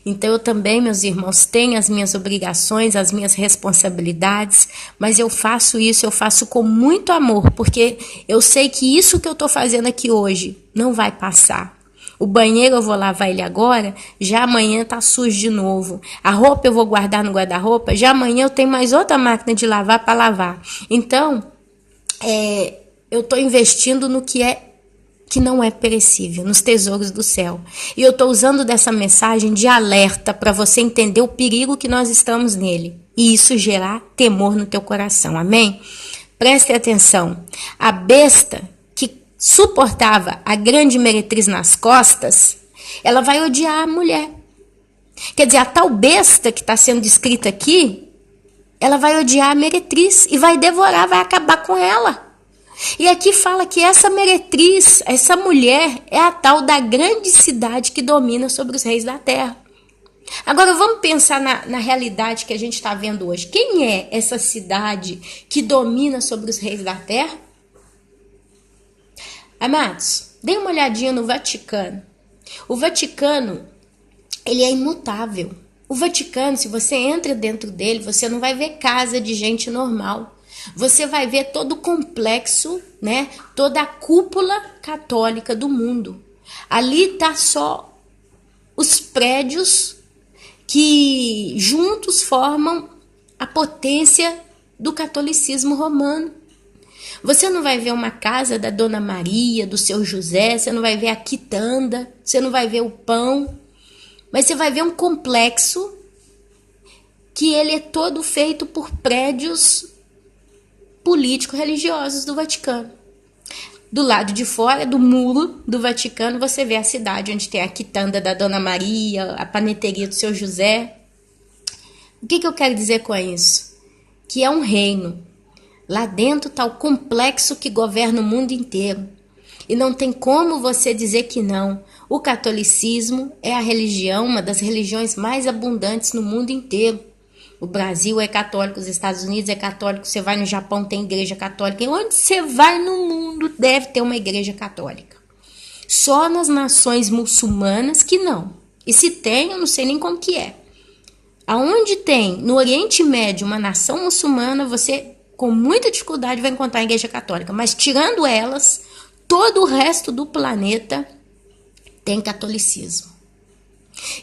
então eu também, meus irmãos, tenho as minhas obrigações, as minhas responsabilidades, mas eu faço isso, eu faço com muito amor, porque eu sei que isso que eu estou fazendo aqui hoje não vai passar. O banheiro eu vou lavar ele agora, já amanhã tá sujo de novo. A roupa eu vou guardar no guarda-roupa, já amanhã eu tenho mais outra máquina de lavar para lavar. Então, eu estou investindo no que é que não é perecível, nos tesouros do céu. E eu estou usando dessa mensagem de alerta para você entender o perigo que nós estamos nele. E isso gerar temor no teu coração. Amém? Preste atenção. A besta que suportava a grande meretriz nas costas, ela vai odiar a mulher. Quer dizer, a tal besta que está sendo descrita aqui, ela vai odiar a meretriz e vai devorar, vai acabar com ela. E aqui fala que essa meretriz, essa mulher, é a tal da grande cidade que domina sobre os reis da terra. Agora vamos pensar na realidade que a gente está vendo hoje. Quem é essa cidade que domina sobre os reis da terra? Amados, dê uma olhadinha no Vaticano. O Vaticano, ele é imutável. O Vaticano, se você entra dentro dele, você não vai ver casa de gente normal. Você vai ver todo o complexo, né? Toda a cúpula católica do mundo. Ali tá só os prédios que juntos formam a potência do catolicismo romano. Você não vai ver uma casa da Dona Maria, do seu José, você não vai ver a quitanda, você não vai ver o pão, mas você vai ver um complexo que ele é todo feito por prédios político-religiosos do Vaticano. Do lado de fora do muro do Vaticano, você vê a cidade onde tem a quitanda da Dona Maria, a paneteria do seu José. O que eu quero dizer com isso? Que é um reino. Lá dentro está o complexo que governa o mundo inteiro. E não tem como você dizer que não. O catolicismo é a religião, uma das religiões mais abundantes no mundo inteiro. O Brasil é católico, os Estados Unidos é católico, você vai no Japão, tem igreja católica. E onde você vai no mundo deve ter uma igreja católica. Só nas nações muçulmanas que não. E se tem, eu não sei nem como que é. Aonde tem, no Oriente Médio, uma nação muçulmana, você com muita dificuldade vai encontrar a igreja católica. Mas tirando elas, todo o resto do planeta tem catolicismo.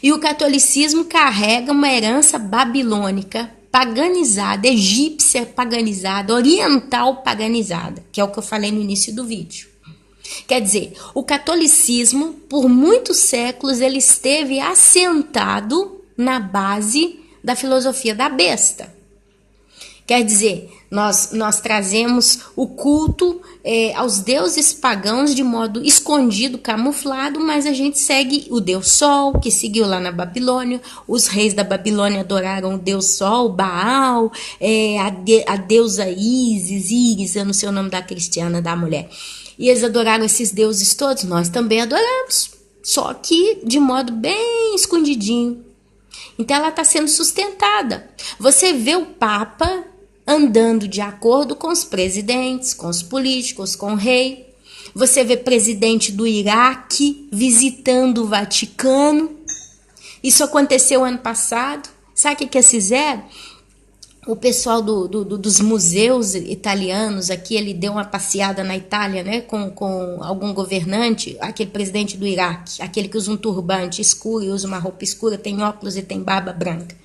E o catolicismo carrega uma herança babilônica, paganizada, egípcia paganizada, oriental paganizada, que é o que eu falei no início do vídeo. Quer dizer, o catolicismo, por muitos séculos, ele esteve assentado na base da filosofia da besta. Quer dizer, nós trazemos o culto aos deuses pagãos de modo escondido, camuflado, mas a gente segue o deus Sol, que seguiu lá na Babilônia. Os reis da Babilônia adoraram o deus Sol, Baal, a deusa Íris, eu não sei o nome da cristiana, da mulher. E eles adoraram esses deuses todos, nós também adoramos, só que de modo bem escondidinho. Então ela está sendo sustentada. Você vê o Papa andando de acordo com os presidentes, com os políticos, com o rei. Você vê presidente do Iraque visitando o Vaticano. Isso aconteceu ano passado. Sabe o que eles fizeram? O pessoal dos museus italianos aqui, ele deu uma passeada na Itália, né, com algum governante, aquele presidente do Iraque, aquele que usa um turbante escuro e usa uma roupa escura, tem óculos e tem barba branca.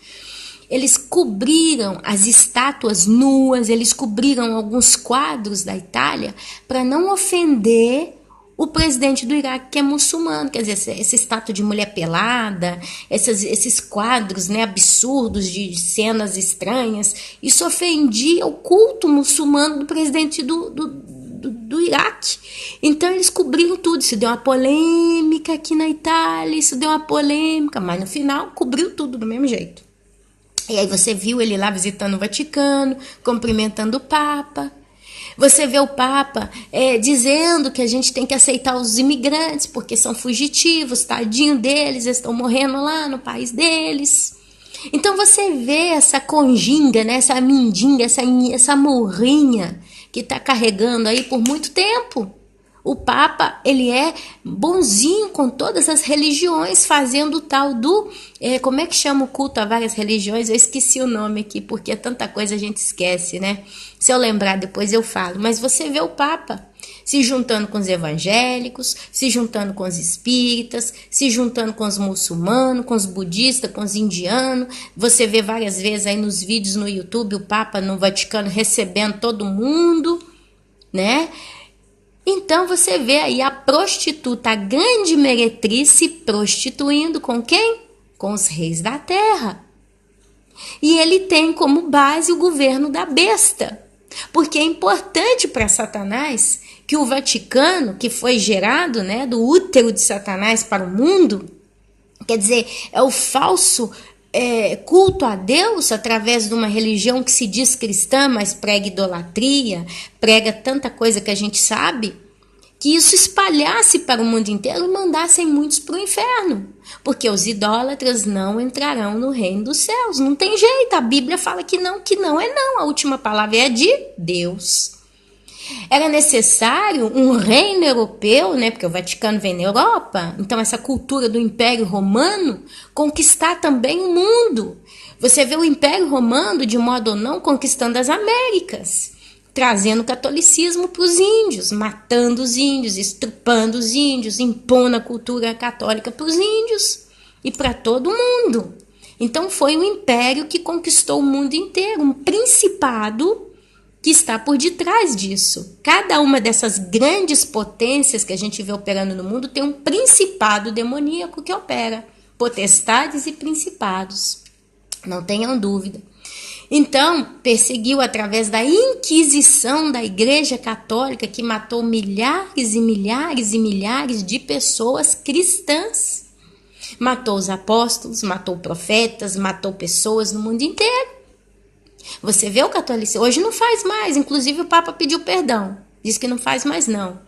Eles cobriram as estátuas nuas, eles cobriram alguns quadros da Itália para não ofender o presidente do Iraque, que é muçulmano. Quer dizer, essa estátua de mulher pelada, esses quadros, né, absurdos de cenas estranhas, isso ofendia o culto muçulmano do presidente do Iraque. Então eles cobriram tudo. Isso deu uma polêmica aqui na Itália, isso deu uma polêmica, mas no final cobriu tudo do mesmo jeito. E aí você viu ele lá visitando o Vaticano, cumprimentando o Papa. Você vê o Papa dizendo que a gente tem que aceitar os imigrantes, porque são fugitivos, tadinho deles, eles estão morrendo lá no país deles. Então você vê essa conjinga, né, essa mindinga, essa morrinha que está carregando aí por muito tempo. O Papa, ele é bonzinho com todas as religiões, fazendo o tal do... como é que chama o culto a várias religiões? Eu esqueci o nome aqui, porque tanta coisa a gente esquece, né? Se eu lembrar, depois eu falo. Mas você vê o Papa se juntando com os evangélicos, se juntando com os espíritas, se juntando com os muçulmanos, com os budistas, com os indianos. Você vê várias vezes aí nos vídeos no YouTube o Papa no Vaticano recebendo todo mundo, né? Então você vê aí a prostituta, a grande meretriz, se prostituindo com quem? Com os reis da terra. E ele tem como base o governo da besta. Porque é importante para Satanás que o Vaticano, que foi gerado, né, do útero de Satanás para o mundo, quer dizer, é o falso culto a Deus através de uma religião que se diz cristã, mas prega idolatria, prega tanta coisa que a gente sabe, que isso espalhasse para o mundo inteiro e mandassem muitos para o inferno. Porque os idólatras não entrarão no reino dos céus. Não tem jeito, a Bíblia fala que não é não. A última palavra é de Deus. Era necessário um reino europeu, né? Porque o Vaticano vem na Europa, então essa cultura do Império Romano conquistar também o mundo. Você vê o Império Romano, de modo ou não, conquistando as Américas, trazendo o catolicismo para os índios, matando os índios, estrupando os índios, impondo a cultura católica para os índios e para todo mundo. Então foi um império que conquistou o mundo inteiro, um principado que está por detrás disso. Cada uma dessas grandes potências que a gente vê operando no mundo tem um principado demoníaco que opera, potestades e principados, não tenham dúvida. Então, perseguiu através da Inquisição da Igreja Católica, que matou milhares e milhares e milhares de pessoas cristãs. Matou os apóstolos, matou profetas, matou pessoas no mundo inteiro. Você vê o catolicismo, hoje não faz mais, inclusive o Papa pediu perdão, disse que não faz mais não,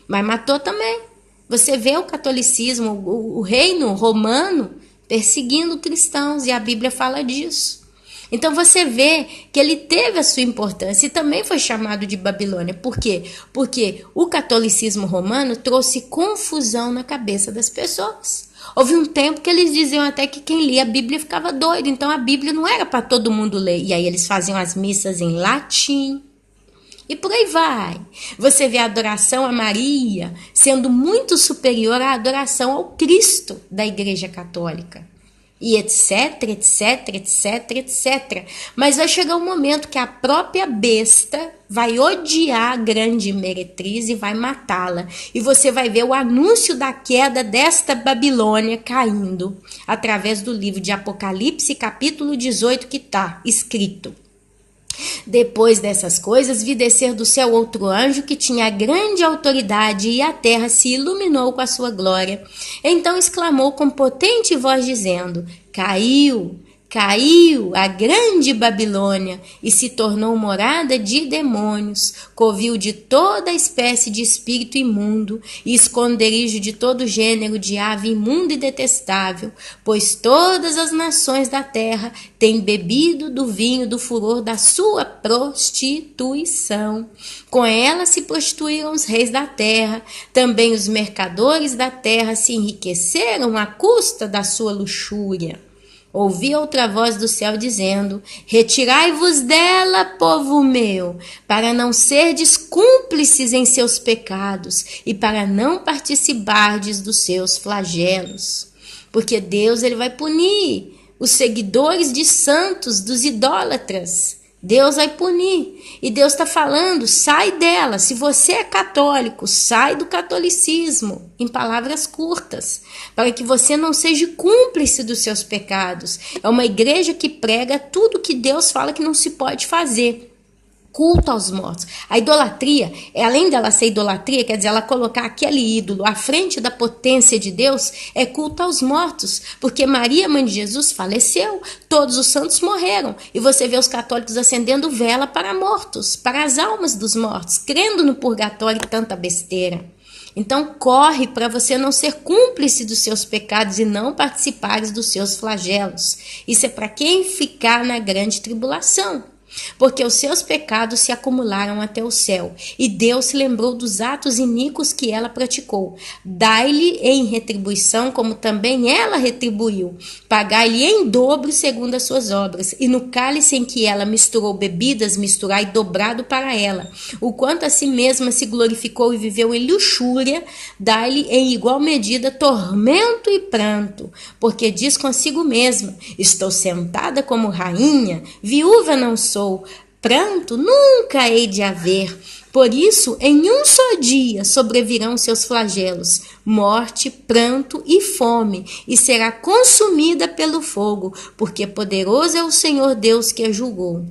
mas matou também. Você vê o catolicismo, o reino romano perseguindo cristãos, e a Bíblia fala disso. Então você vê que ele teve a sua importância e também foi chamado de Babilônia. Por quê? Porque o catolicismo romano trouxe confusão na cabeça das pessoas. Houve um tempo que eles diziam até que quem lia a Bíblia ficava doido, então a Bíblia não era para todo mundo ler. E aí eles faziam as missas em latim. E por aí vai. Você vê a adoração a Maria sendo muito superior à adoração ao Cristo da Igreja Católica. E etc, etc, etc, etc. Mas vai chegar um momento que a própria besta vai odiar a grande meretriz e vai matá-la. E você vai ver o anúncio da queda desta Babilônia caindo através do livro de Apocalipse, capítulo 18, que está escrito: depois dessas coisas, vi descer do céu outro anjo que tinha grande autoridade, e a terra se iluminou com a sua glória. Então exclamou com potente voz, dizendo: caiu, caiu a grande Babilônia, e se tornou morada de demônios, covil de toda espécie de espírito imundo, e esconderijo de todo gênero de ave imunda e detestável, pois todas as nações da terra têm bebido do vinho do furor da sua prostituição. Com ela se prostituíram os reis da terra, também os mercadores da terra se enriqueceram à custa da sua luxúria. Ouvi outra voz do céu dizendo: retirai-vos dela, povo meu, para não serdes cúmplices em seus pecados e para não participardes dos seus flagelos. Porque Deus ele vai punir os seguidores de santos, dos idólatras. Deus vai punir. E Deus está falando: sai dela. Se você é católico, sai do catolicismo, em palavras curtas, para que você não seja cúmplice dos seus pecados. É uma igreja que prega tudo que Deus fala que não se pode fazer. Culto aos mortos. A idolatria, além dela ser idolatria, quer dizer, ela colocar aquele ídolo à frente da potência de Deus, é culto aos mortos, porque Maria, mãe de Jesus, faleceu, todos os santos morreram, e você vê os católicos acendendo vela para mortos, para as almas dos mortos, crendo no purgatório e tanta besteira. Então corre para você não ser cúmplice dos seus pecados e não participares dos seus flagelos. Isso é para quem ficar na grande tribulação. Porque os seus pecados se acumularam até o céu, e Deus se lembrou dos atos iníquos que ela praticou. Dai-lhe em retribuição, como também ela retribuiu. Pagai-lhe em dobro segundo as suas obras. E no cálice em que ela misturou bebidas, misturai dobrado para ela. O quanto a si mesma se glorificou e viveu em luxúria, dai-lhe em igual medida tormento e pranto. Porque diz consigo mesma: estou sentada como rainha, viúva não sou, pranto nunca hei de haver. Por isso, em um só dia sobrevirão seus flagelos, morte, pranto e fome, e será consumida pelo fogo, porque poderoso é o Senhor Deus que a julgou.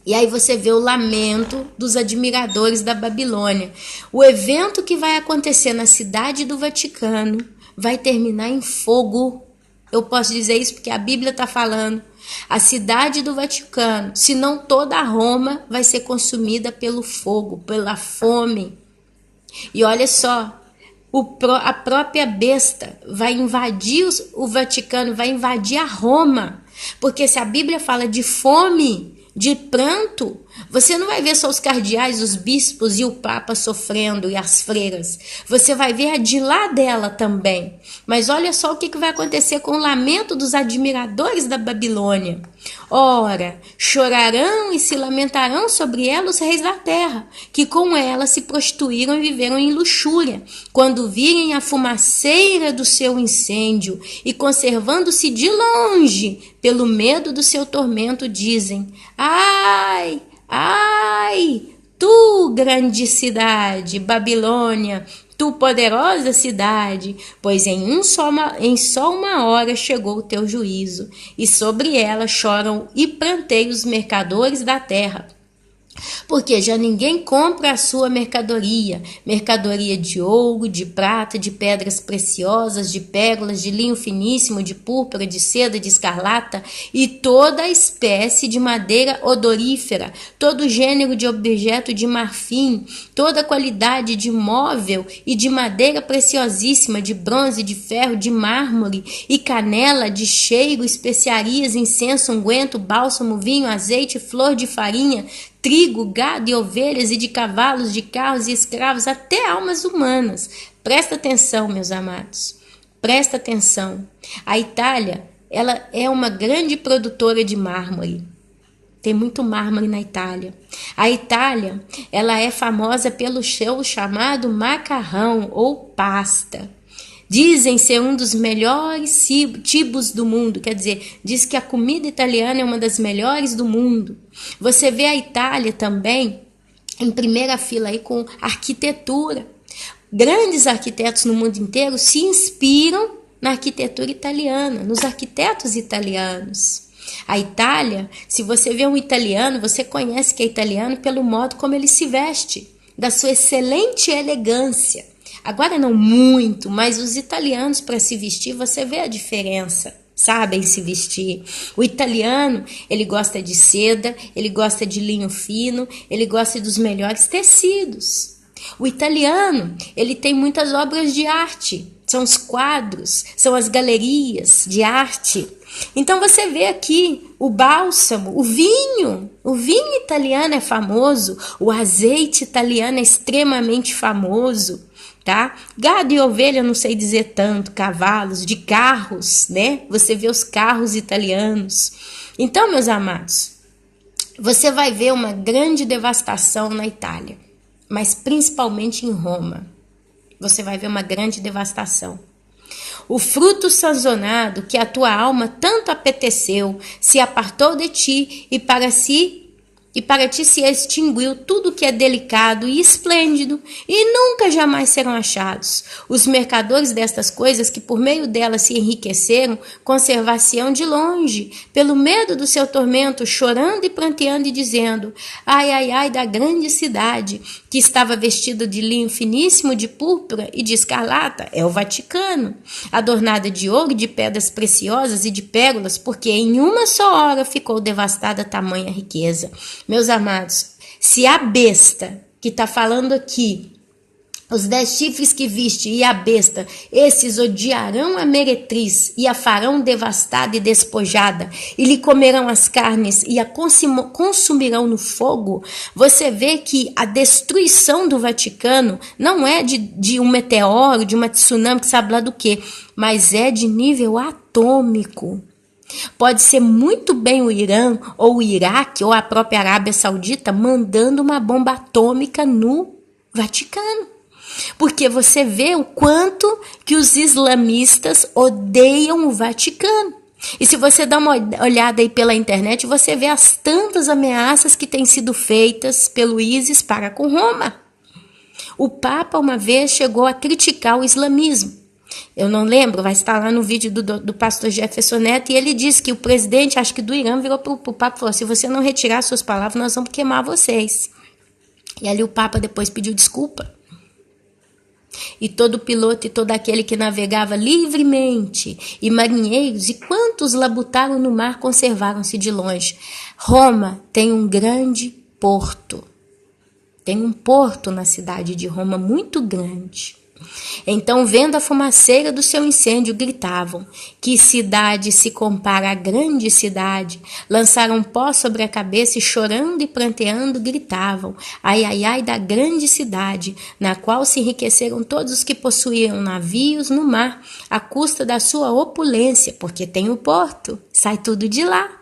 E aí você vê o lamento dos admiradores da Babilônia. O evento que vai acontecer na cidade do Vaticano vai terminar em fogo. Eu posso dizer isso porque a Bíblia está falando. A cidade do Vaticano, se não toda a Roma, vai ser consumida pelo fogo, pela fome. E olha só, a própria besta vai invadir o Vaticano, vai invadir a Roma. Porque se a Bíblia fala de fome, de pranto, você não vai ver só os cardeais, os bispos e o papa sofrendo e as freiras. Você vai ver a de lá dela também. Mas olha só o que vai acontecer com o lamento dos admiradores da Babilônia. Ora, chorarão e se lamentarão sobre ela os reis da terra, que com ela se prostituíram e viveram em luxúria, quando virem a fumaceira do seu incêndio e conservando-se de longe, pelo medo do seu tormento, dizem: ai, ai, tu grande cidade, Babilônia, tu poderosa cidade, pois em só uma hora chegou o teu juízo, e sobre ela choram e pranteiam os mercadores da terra. Porque já ninguém compra a sua mercadoria de ouro, de prata, de pedras preciosas, de pérolas, de linho finíssimo, de púrpura, de seda, de escarlata e toda espécie de madeira odorífera, todo gênero de objeto de marfim, toda qualidade de móvel e de madeira preciosíssima, de bronze, de ferro, de mármore e canela, de cheiro, especiarias, incenso, unguento, bálsamo, vinho, azeite, flor de farinha, trigo, gado e ovelhas, e de cavalos, de carros e escravos, até almas humanas. Presta atenção, meus amados. Presta atenção. A Itália, ela é uma grande produtora de mármore. Tem muito mármore na Itália. A Itália, ela é famosa pelo seu chamado macarrão ou pasta. Dizem ser um dos melhores cibos do mundo, quer dizer, diz que a comida italiana é uma das melhores do mundo. Você vê a Itália também em primeira fila aí com arquitetura. Grandes arquitetos no mundo inteiro se inspiram na arquitetura italiana, nos arquitetos italianos. A Itália, se você vê um italiano, você conhece que é italiano pelo modo como ele se veste, da sua excelente elegância. Agora não muito, mas os italianos para se vestir, você vê a diferença, sabem se vestir. O italiano, ele gosta de seda, ele gosta de linho fino, ele gosta dos melhores tecidos. O italiano, ele tem muitas obras de arte, são os quadros, são as galerias de arte. Então você vê aqui o bálsamo, o vinho italiano é famoso, o azeite italiano é extremamente famoso. Tá? Gado e ovelha, não sei dizer tanto, cavalos, de carros, né? Você vê os carros italianos. Então, meus amados, você vai ver uma grande devastação na Itália, mas principalmente em Roma. Você vai ver uma grande devastação. O fruto sazonado que a tua alma tanto apeteceu se apartou de ti e para ti se extinguiu tudo que é delicado e esplêndido, e nunca jamais serão achados. Os mercadores destas coisas, que por meio delas se enriqueceram, conservar-se-ão de longe, pelo medo do seu tormento, chorando e pranteando e dizendo: ai, ai, ai da grande cidade, que estava vestida de linho finíssimo, de púrpura e de escarlata, é o Vaticano, adornada de ouro, de pedras preciosas e de pérolas, porque em uma só hora ficou devastada tamanha riqueza. Meus amados, se a besta que está falando aqui, os 10 chifres que viste e a besta, esses odiarão a meretriz e a farão devastada e despojada, e lhe comerão as carnes e a consumirão no fogo, você vê que a destruição do Vaticano não é de um meteoro, de uma tsunami, que sabe lá do que, mas é de nível atômico. Pode ser muito bem o Irã, ou o Iraque, ou a própria Arábia Saudita mandando uma bomba atômica no Vaticano. Porque você vê o quanto que os islamistas odeiam o Vaticano. E se você dá uma olhada aí pela internet, você vê as tantas ameaças que têm sido feitas pelo ISIS para com Roma. O Papa uma vez chegou a criticar o islamismo. Eu não lembro, vai estar lá no vídeo do pastor Jefferson Neto, e ele disse que o presidente, acho que do Irã, virou para o Papa e falou: se você não retirar suas palavras, nós vamos queimar vocês. E ali o Papa depois pediu desculpa. E todo piloto e todo aquele que navegava livremente, e marinheiros, e quantos labutaram no mar conservaram-se de longe. Roma tem um grande porto. Tem um porto na cidade de Roma muito grande. Então, vendo a fumaceira do seu incêndio, gritavam: que cidade se compara à grande cidade? Lançaram pó sobre a cabeça e, chorando e pranteando, gritavam: ai, ai, ai da grande cidade, na qual se enriqueceram todos os que possuíam navios no mar, à custa da sua opulência, porque tem o porto, sai tudo de lá.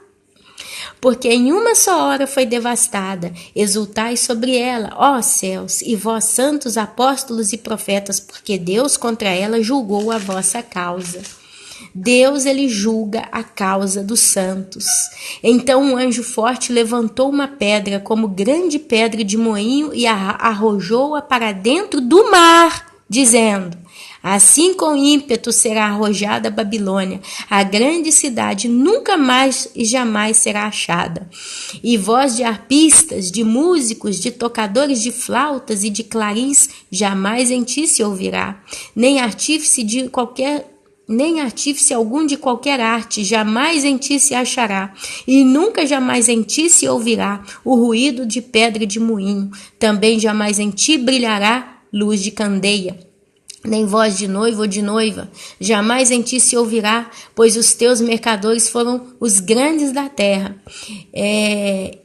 Porque em uma só hora foi devastada. Exultai sobre ela, ó céus, e vós santos apóstolos e profetas, porque Deus contra ela julgou a vossa causa. Deus, ele julga a causa dos santos. Então um anjo forte levantou uma pedra como grande pedra de moinho e arrojou-a para dentro do mar, dizendo: assim com ímpeto será arrojada a Babilônia, a grande cidade nunca mais e jamais será achada. E voz de arpistas, de músicos, de tocadores de flautas e de clarins jamais em ti se ouvirá, nem artífice algum de qualquer arte jamais em ti se achará, e nunca jamais em ti se ouvirá o ruído de pedra de moinho, também jamais em ti brilhará luz de candeia. Nem voz de noivo ou de noiva, jamais em ti se ouvirá, pois os teus mercadores foram os grandes da terra.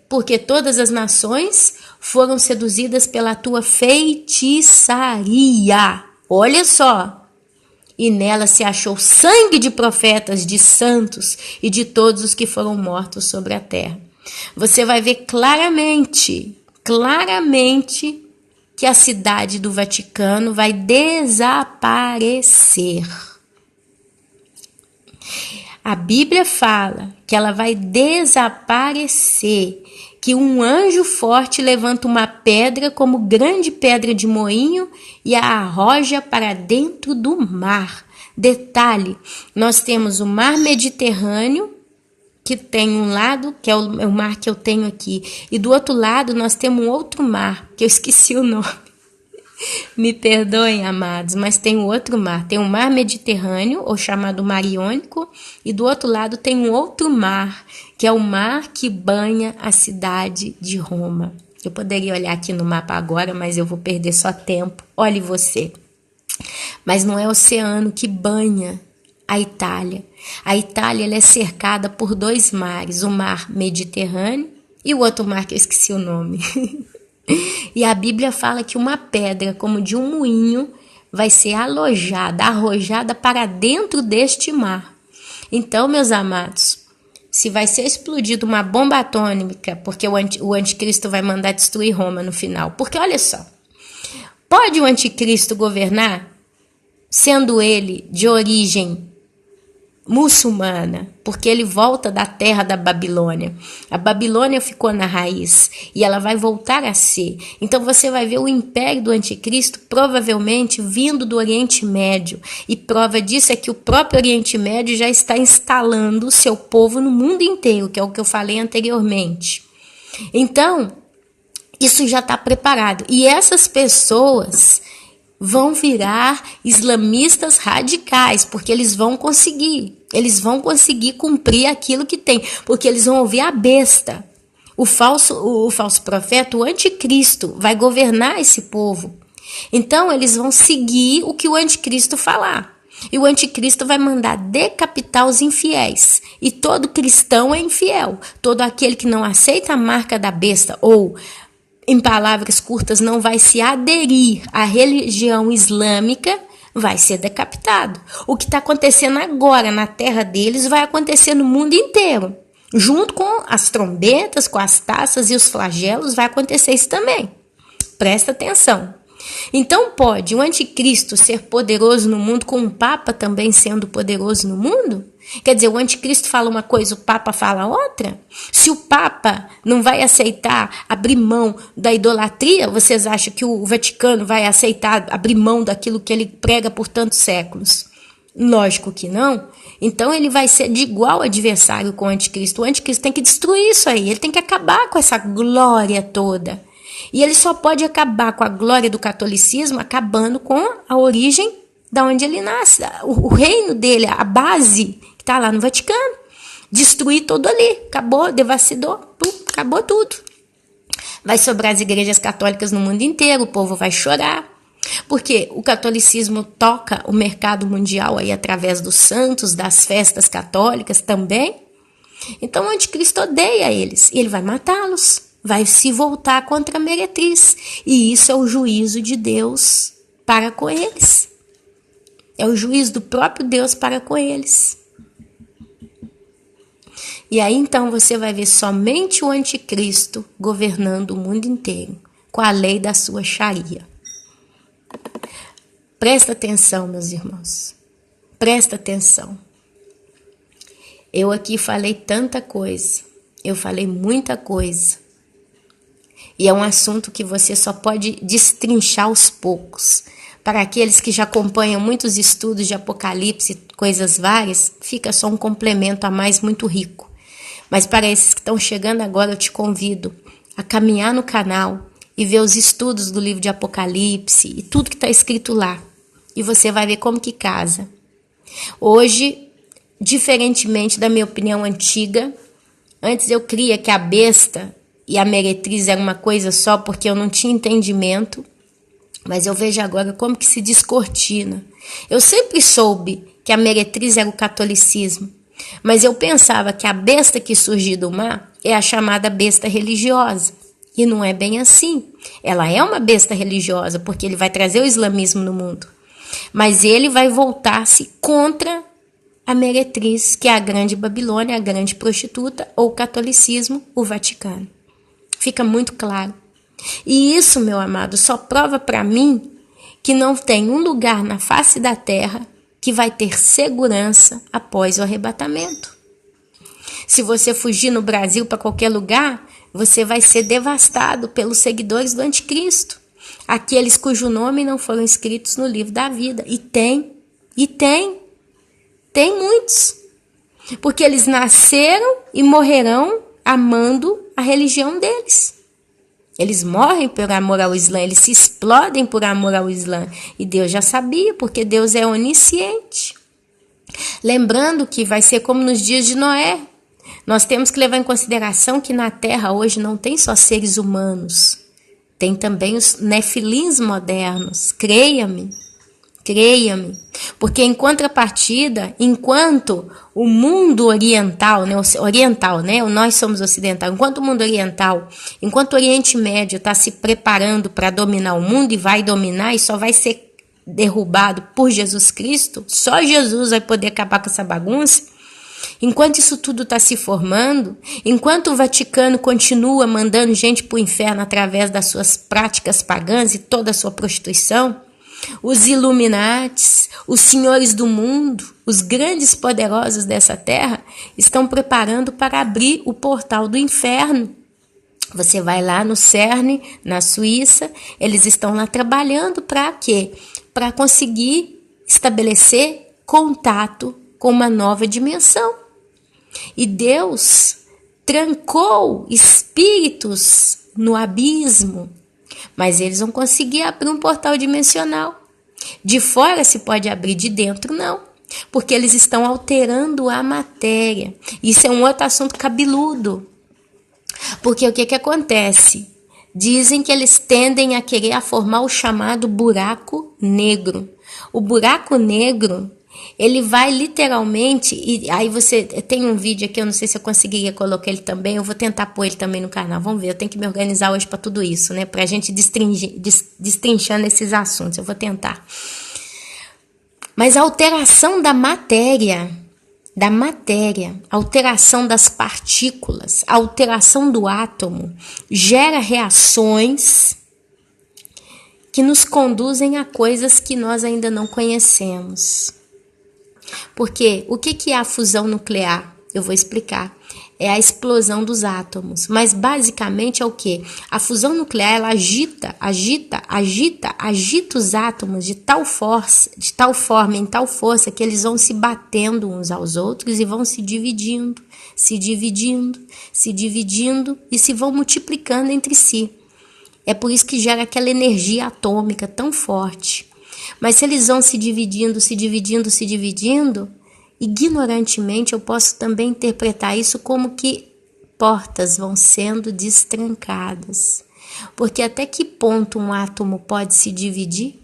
Porque todas as nações foram seduzidas pela tua feitiçaria. Olha só. E nela se achou sangue de profetas, de santos e de todos os que foram mortos sobre a terra. Você vai ver claramente que a cidade do Vaticano vai desaparecer. A Bíblia fala que ela vai desaparecer, que um anjo forte levanta uma pedra como grande pedra de moinho e a arroja para dentro do mar. Detalhe, nós temos o mar Mediterrâneo, que tem um lado, que é o mar que eu tenho aqui, e do outro lado nós temos um outro mar, que eu esqueci o nome. Me perdoem, amados, mas tem um outro mar. Tem o mar Mediterrâneo, ou chamado Mar Iônico, e do outro lado tem um outro mar, que é o mar que banha a cidade de Roma. Eu poderia olhar aqui no mapa agora, mas eu vou perder só tempo. Olhe você. Mas não é o oceano que banha a Itália. A Itália ela é cercada por dois mares, o mar Mediterrâneo e o outro mar que eu esqueci o nome. E a Bíblia fala que uma pedra como de um moinho vai ser arrojada para dentro deste mar. Então, meus amados, se vai ser explodida uma bomba atômica, porque o anticristo vai mandar destruir Roma no final. Porque olha só, pode o anticristo governar sendo ele de origem muçulmana, porque ele volta da terra da Babilônia. A Babilônia ficou na raiz e ela vai voltar a ser. Então você vai ver o império do anticristo provavelmente vindo do Oriente Médio, e prova disso é que o próprio Oriente Médio já está instalando o seu povo no mundo inteiro, que é o que eu falei anteriormente. Então, isso já está preparado, e essas pessoas vão virar islamistas radicais, porque eles vão conseguir cumprir aquilo que tem, porque eles vão ouvir a besta. O falso profeta, o anticristo, vai governar esse povo. Então eles vão seguir o que o anticristo falar. E o anticristo vai mandar decapitar os infiéis. E todo cristão é infiel. Todo aquele que não aceita a marca da besta, ou em palavras curtas, não vai se aderir à religião islâmica, vai ser decapitado. O que está acontecendo agora na terra deles vai acontecer no mundo inteiro. Junto com as trombetas, com as taças e os flagelos, vai acontecer isso também. Presta atenção. Então pode o anticristo ser poderoso no mundo com o Papa também sendo poderoso no mundo? Quer dizer, o anticristo fala uma coisa, o Papa fala outra? Se o Papa não vai aceitar abrir mão da idolatria, vocês acham que o Vaticano vai aceitar abrir mão daquilo que ele prega por tantos séculos? Lógico que não. Então ele vai ser de igual adversário com o anticristo. O anticristo tem que destruir isso aí, ele tem que acabar com essa glória toda. E ele só pode acabar com a glória do catolicismo acabando com a origem da onde ele nasce, o reino dele, a base que está lá no Vaticano. Destruir tudo ali, acabou, devassidou, acabou tudo. Vai sobrar as igrejas católicas no mundo inteiro, o povo vai chorar, porque o catolicismo toca o mercado mundial aí através dos santos, das festas católicas também. Então o anticristo odeia eles e ele vai matá-los, vai se voltar contra a meretriz. E isso é o juízo de Deus para com eles. É o juízo do próprio Deus para com eles. E aí então você vai ver somente o anticristo governando o mundo inteiro, com a lei da sua Sharia. Presta atenção, meus irmãos. Presta atenção. Eu aqui falei tanta coisa. Eu falei muita coisa. E é um assunto que você só pode destrinchar aos poucos. Para aqueles que já acompanham muitos estudos de Apocalipse, coisas várias, fica só um complemento a mais muito rico. Mas para esses que estão chegando agora, eu te convido a caminhar no canal e ver os estudos do livro de Apocalipse e tudo que está escrito lá. E você vai ver como que casa. Hoje, diferentemente da minha opinião antiga, antes eu cria que a besta e a meretriz era uma coisa só porque eu não tinha entendimento, mas eu vejo agora como que se descortina. Eu sempre soube que a meretriz era o catolicismo, mas eu pensava que a besta que surgiu do mar é a chamada besta religiosa. E não é bem assim. Ela é uma besta religiosa porque ele vai trazer o islamismo no mundo. Mas ele vai voltar-se contra a meretriz, que é a grande Babilônia, a grande prostituta, ou o catolicismo, o Vaticano. Fica muito claro. E isso, meu amado, só prova para mim que não tem um lugar na face da terra que vai ter segurança após o arrebatamento. Se você fugir no Brasil para qualquer lugar, você vai ser devastado pelos seguidores do anticristo. Aqueles cujo nome não foram escritos no livro da vida. E tem muitos. Porque eles nasceram e morrerão amando a religião deles. Eles morrem por amor ao Islã, eles se explodem por amor ao Islã. E Deus já sabia, porque Deus é onisciente. Lembrando que vai ser como nos dias de Noé. Nós temos que levar em consideração que na Terra hoje não tem só seres humanos. Tem também os nefilins modernos. Creia-me. Porque em contrapartida, enquanto o mundo oriental, nós somos ocidental, enquanto o mundo oriental, enquanto o Oriente Médio está se preparando para dominar o mundo e vai dominar e só vai ser derrubado por Jesus Cristo, só Jesus vai poder acabar com essa bagunça. Enquanto isso tudo está se formando, enquanto o Vaticano continua mandando gente para o inferno através das suas práticas pagãs e toda a sua prostituição, os Illuminates, os senhores do mundo, os grandes poderosos dessa terra, estão preparando para abrir o portal do inferno. Você vai lá no CERN, na Suíça, eles estão lá trabalhando para quê? Para conseguir estabelecer contato com uma nova dimensão. E Deus trancou espíritos no abismo, mas eles vão conseguir abrir um portal dimensional. De fora se pode abrir, de dentro não, porque eles estão alterando a matéria. Isso é um outro assunto cabeludo, porque o que acontece? Dizem que eles tendem a querer formar o chamado buraco negro. O buraco negro, ele vai literalmente, e aí você tem um vídeo aqui, eu não sei se eu conseguiria colocar ele também, eu vou tentar pôr ele também no canal, vamos ver, eu tenho que me organizar hoje para tudo isso, né, pra gente destrinchando esses assuntos, eu vou tentar. Mas a alteração da matéria, a alteração das partículas, a alteração do átomo, gera reações que nos conduzem a coisas que nós ainda não conhecemos. Porque o que é a fusão nuclear? Eu vou explicar. É a explosão dos átomos. Mas basicamente é o quê? A fusão nuclear, ela agita os átomos de tal forma, em tal força, que eles vão se batendo uns aos outros e vão se dividindo e se vão multiplicando entre si. É por isso que gera aquela energia atômica tão forte. Mas se eles vão se dividindo, ignorantemente eu posso também interpretar isso como que portas vão sendo destrancadas. Porque até que ponto um átomo pode se dividir?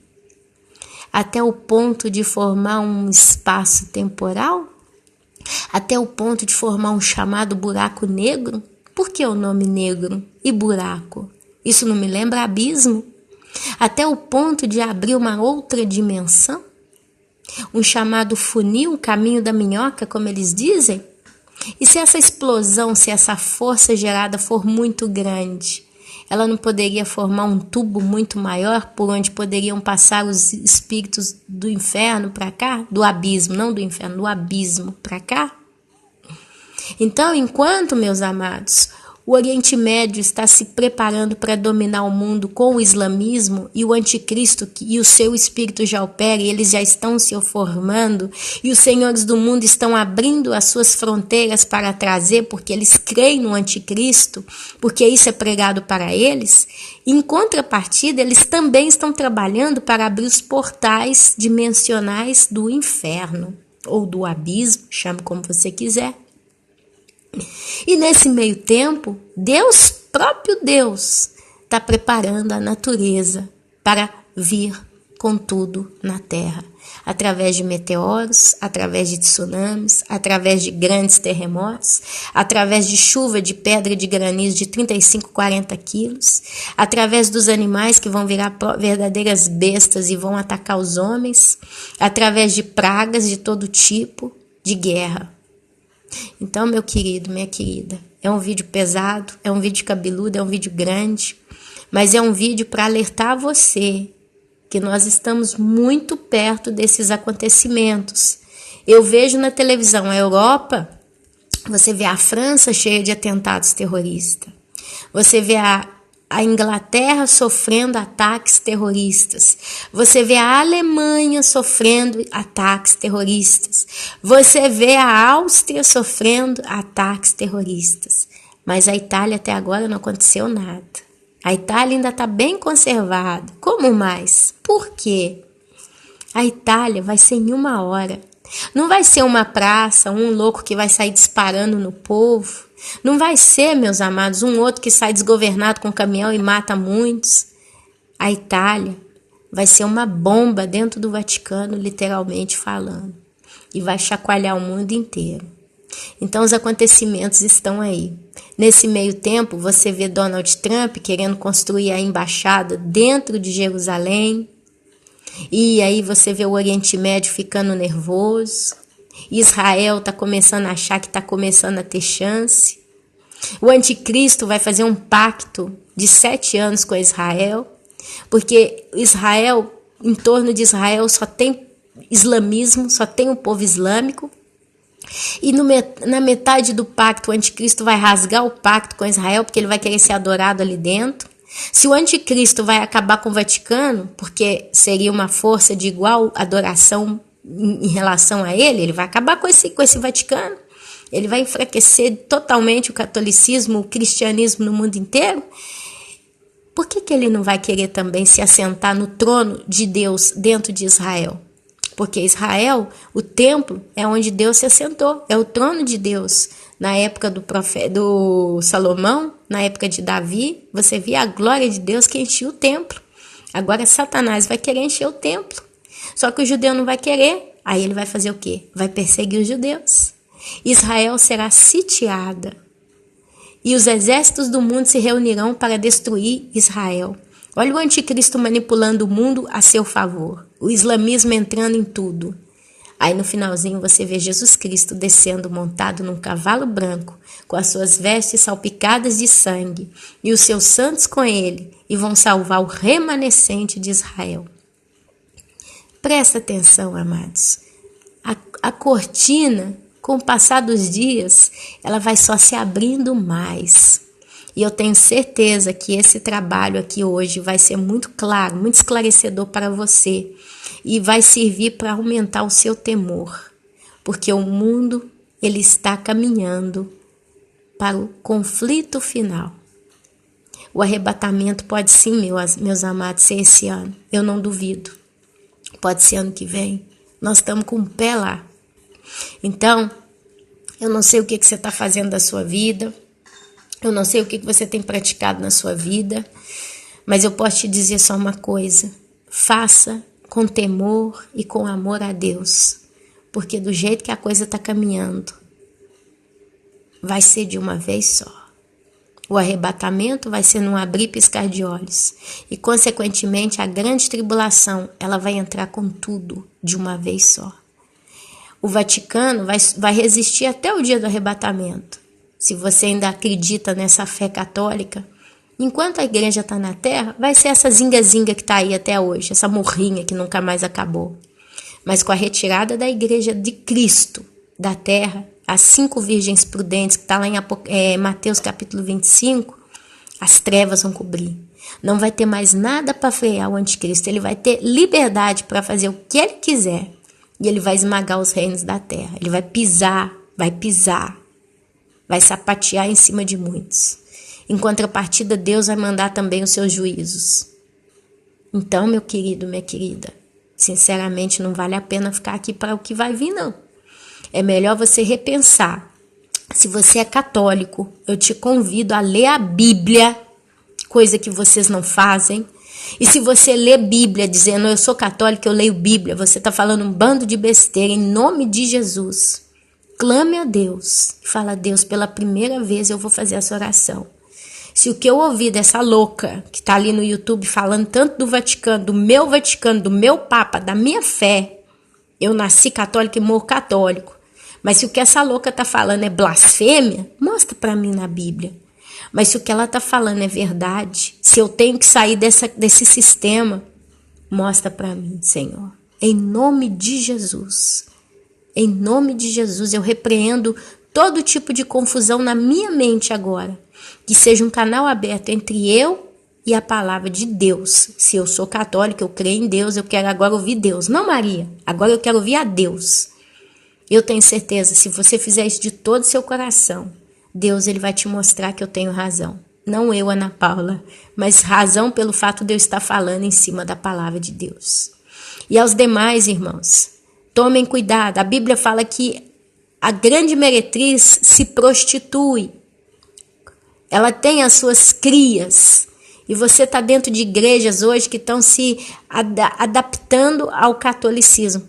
Até o ponto de formar um espaço temporal? Até o ponto de formar um chamado buraco negro? Por que o nome negro e buraco? Isso não me lembra abismo? Até o ponto de abrir uma outra dimensão? Um chamado funil, caminho da minhoca, como eles dizem? E se essa explosão, se essa força gerada for muito grande, ela não poderia formar um tubo muito maior por onde poderiam passar os espíritos do inferno para cá? Do abismo, não do inferno, do abismo para cá? Então, enquanto, meus amados, o Oriente Médio está se preparando para dominar o mundo com o islamismo e o anticristo e o seu espírito já opera e eles já estão se formando e os senhores do mundo estão abrindo as suas fronteiras para trazer, porque eles creem no anticristo, porque isso é pregado para eles. Em contrapartida, eles também estão trabalhando para abrir os portais dimensionais do inferno ou do abismo, chame como você quiser. E nesse meio tempo, Deus, próprio Deus, está preparando a natureza para vir com tudo na Terra. Através de meteoros, através de tsunamis, através de grandes terremotos, através de chuva de pedra e de granizo de 35, 40 quilos, através dos animais que vão virar verdadeiras bestas e vão atacar os homens, através de pragas de todo tipo, de guerra. Então, meu querido, minha querida, é um vídeo pesado, é um vídeo cabeludo, é um vídeo grande, mas é um vídeo para alertar você que nós estamos muito perto desses acontecimentos. Eu vejo na televisão a Europa, você vê a França cheia de atentados terroristas, você vê a Inglaterra sofrendo ataques terroristas. Você vê a Alemanha sofrendo ataques terroristas. Você vê a Áustria sofrendo ataques terroristas. Mas a Itália até agora não aconteceu nada. A Itália ainda está bem conservada. Como mais? Por quê? A Itália vai ser em 1 hora. Não vai ser uma praça, um louco que vai sair disparando no povo. Não vai ser, meus amados, um outro que sai desgovernado com caminhão e mata muitos. A Itália vai ser uma bomba dentro do Vaticano, literalmente falando. E vai chacoalhar o mundo inteiro. Então os acontecimentos estão aí. Nesse meio tempo, você vê Donald Trump querendo construir a embaixada dentro de Jerusalém. E aí você vê o Oriente Médio ficando nervoso. Israel está começando a achar que está começando a ter chance. O anticristo vai fazer um pacto de 7 anos com Israel, porque Israel, em torno de Israel só tem islamismo, só tem o povo islâmico. E na metade do pacto o anticristo vai rasgar o pacto com Israel, porque ele vai querer ser adorado ali dentro. Se o anticristo vai acabar com o Vaticano, porque seria uma força de igual adoração em relação a ele vai acabar com esse Vaticano. Ele vai enfraquecer totalmente o catolicismo, o cristianismo no mundo inteiro. Por que ele não vai querer também se assentar no trono de Deus dentro de Israel? Porque Israel, o templo, é onde Deus se assentou, é o trono de Deus. Na época do Salomão, na época de Davi, você via a glória de Deus que enchia o templo. Agora Satanás vai querer encher o templo. Só que o judeu não vai querer. Aí ele vai fazer o quê? Vai perseguir os judeus. Israel será sitiada. E os exércitos do mundo se reunirão para destruir Israel. Olha o anticristo manipulando o mundo a seu favor. O islamismo entrando em tudo. Aí no finalzinho você vê Jesus Cristo descendo montado num cavalo branco, com as suas vestes salpicadas de sangue, e os seus santos com ele, e vão salvar o remanescente de Israel. Presta atenção, amados. A cortina, com o passar dos dias, ela vai só se abrindo mais. E eu tenho certeza que esse trabalho aqui hoje vai ser muito claro, muito esclarecedor para você. E vai servir para aumentar o seu temor. Porque o mundo, ele está caminhando para o conflito final. O arrebatamento pode sim, meus amados, ser esse ano. Eu não duvido. Pode ser ano que vem. Nós estamos com o pé lá. Então, eu não sei o que você está fazendo da sua vida. Eu não sei o que você tem praticado na sua vida. Mas eu posso te dizer só uma coisa. Faça com temor e com amor a Deus. Porque do jeito que a coisa está caminhando, vai ser de uma vez só. O arrebatamento vai ser num abrir e piscar de olhos. E, consequentemente, a grande tribulação, ela vai entrar com tudo de uma vez só. O Vaticano vai resistir até o dia do arrebatamento. Se você ainda acredita nessa fé católica, enquanto a igreja está na terra, vai ser essa zinga-zinga que está aí até hoje, essa morrinha que nunca mais acabou. Mas com a retirada da igreja de Cristo da terra, as 5 virgens prudentes, que está lá em Mateus capítulo 25, as trevas vão cobrir. Não vai ter mais nada para frear o anticristo. Ele vai ter liberdade para fazer o que ele quiser. E ele vai esmagar os reinos da terra. Ele vai pisar, vai sapatear em cima de muitos. Em contrapartida, Deus vai mandar também os seus juízos. Então, meu querido, minha querida, sinceramente, não vale a pena ficar aqui para o que vai vir, não. É melhor você repensar. Se você é católico, eu te convido a ler a Bíblia, coisa que vocês não fazem. E se você lê Bíblia dizendo, eu sou católico, eu leio Bíblia, você está falando um bando de besteira em nome de Jesus. Clame a Deus. Fala, Deus, pela primeira vez eu vou fazer essa oração. Se o que eu ouvi dessa louca que está ali no YouTube falando tanto do Vaticano, do meu Papa, da minha fé, eu nasci católico e morro católico. Mas se o que essa louca está falando é blasfêmia, mostra para mim na Bíblia. Mas se o que ela está falando é verdade, se eu tenho que sair desse sistema, mostra para mim, Senhor. Em nome de Jesus. Em nome de Jesus, eu repreendo todo tipo de confusão na minha mente agora. Que seja um canal aberto entre eu e a palavra de Deus. Se eu sou católica, eu creio em Deus, eu quero agora ouvir Deus. Não Maria, agora eu quero ouvir a Deus. Eu tenho certeza, se você fizer isso de todo o seu coração, Deus ele vai te mostrar que eu tenho razão. Não eu, Ana Paula, mas razão pelo fato de eu estar falando em cima da palavra de Deus. E aos demais, irmãos, tomem cuidado. A Bíblia fala que a grande meretriz se prostitui. Ela tem as suas crias. E você está dentro de igrejas hoje que estão se adaptando ao catolicismo.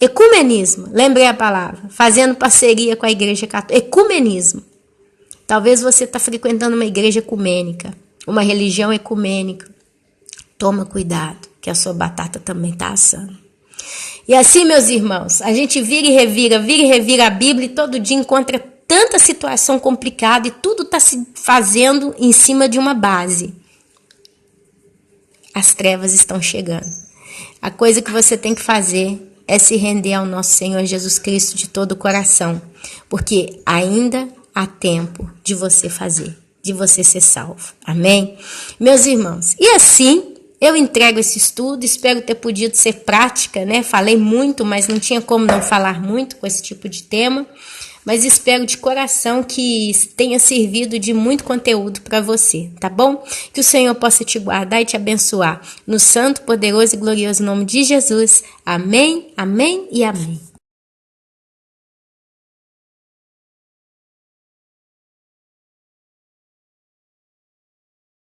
Ecumenismo, lembrei a palavra, fazendo parceria com a igreja católica. Ecumenismo. Talvez você está frequentando uma igreja ecumênica, uma religião ecumênica. Toma cuidado, que a sua batata também está assando. E assim, meus irmãos, a gente vira e revira a Bíblia e todo dia encontra tanta situação complicada e tudo está se fazendo em cima de uma base. As trevas estão chegando. A coisa que você tem que fazer é se render ao nosso Senhor Jesus Cristo de todo o coração, porque ainda há tempo de você fazer, de você ser salvo. Amém? Meus irmãos, e assim eu entrego esse estudo, espero ter podido ser prática, né? Falei muito, mas não tinha como não falar muito com esse tipo de tema, mas espero de coração que tenha servido de muito conteúdo para você, tá bom? Que o Senhor possa te guardar e te abençoar. No santo, poderoso e glorioso nome de Jesus. Amém, amém e amém.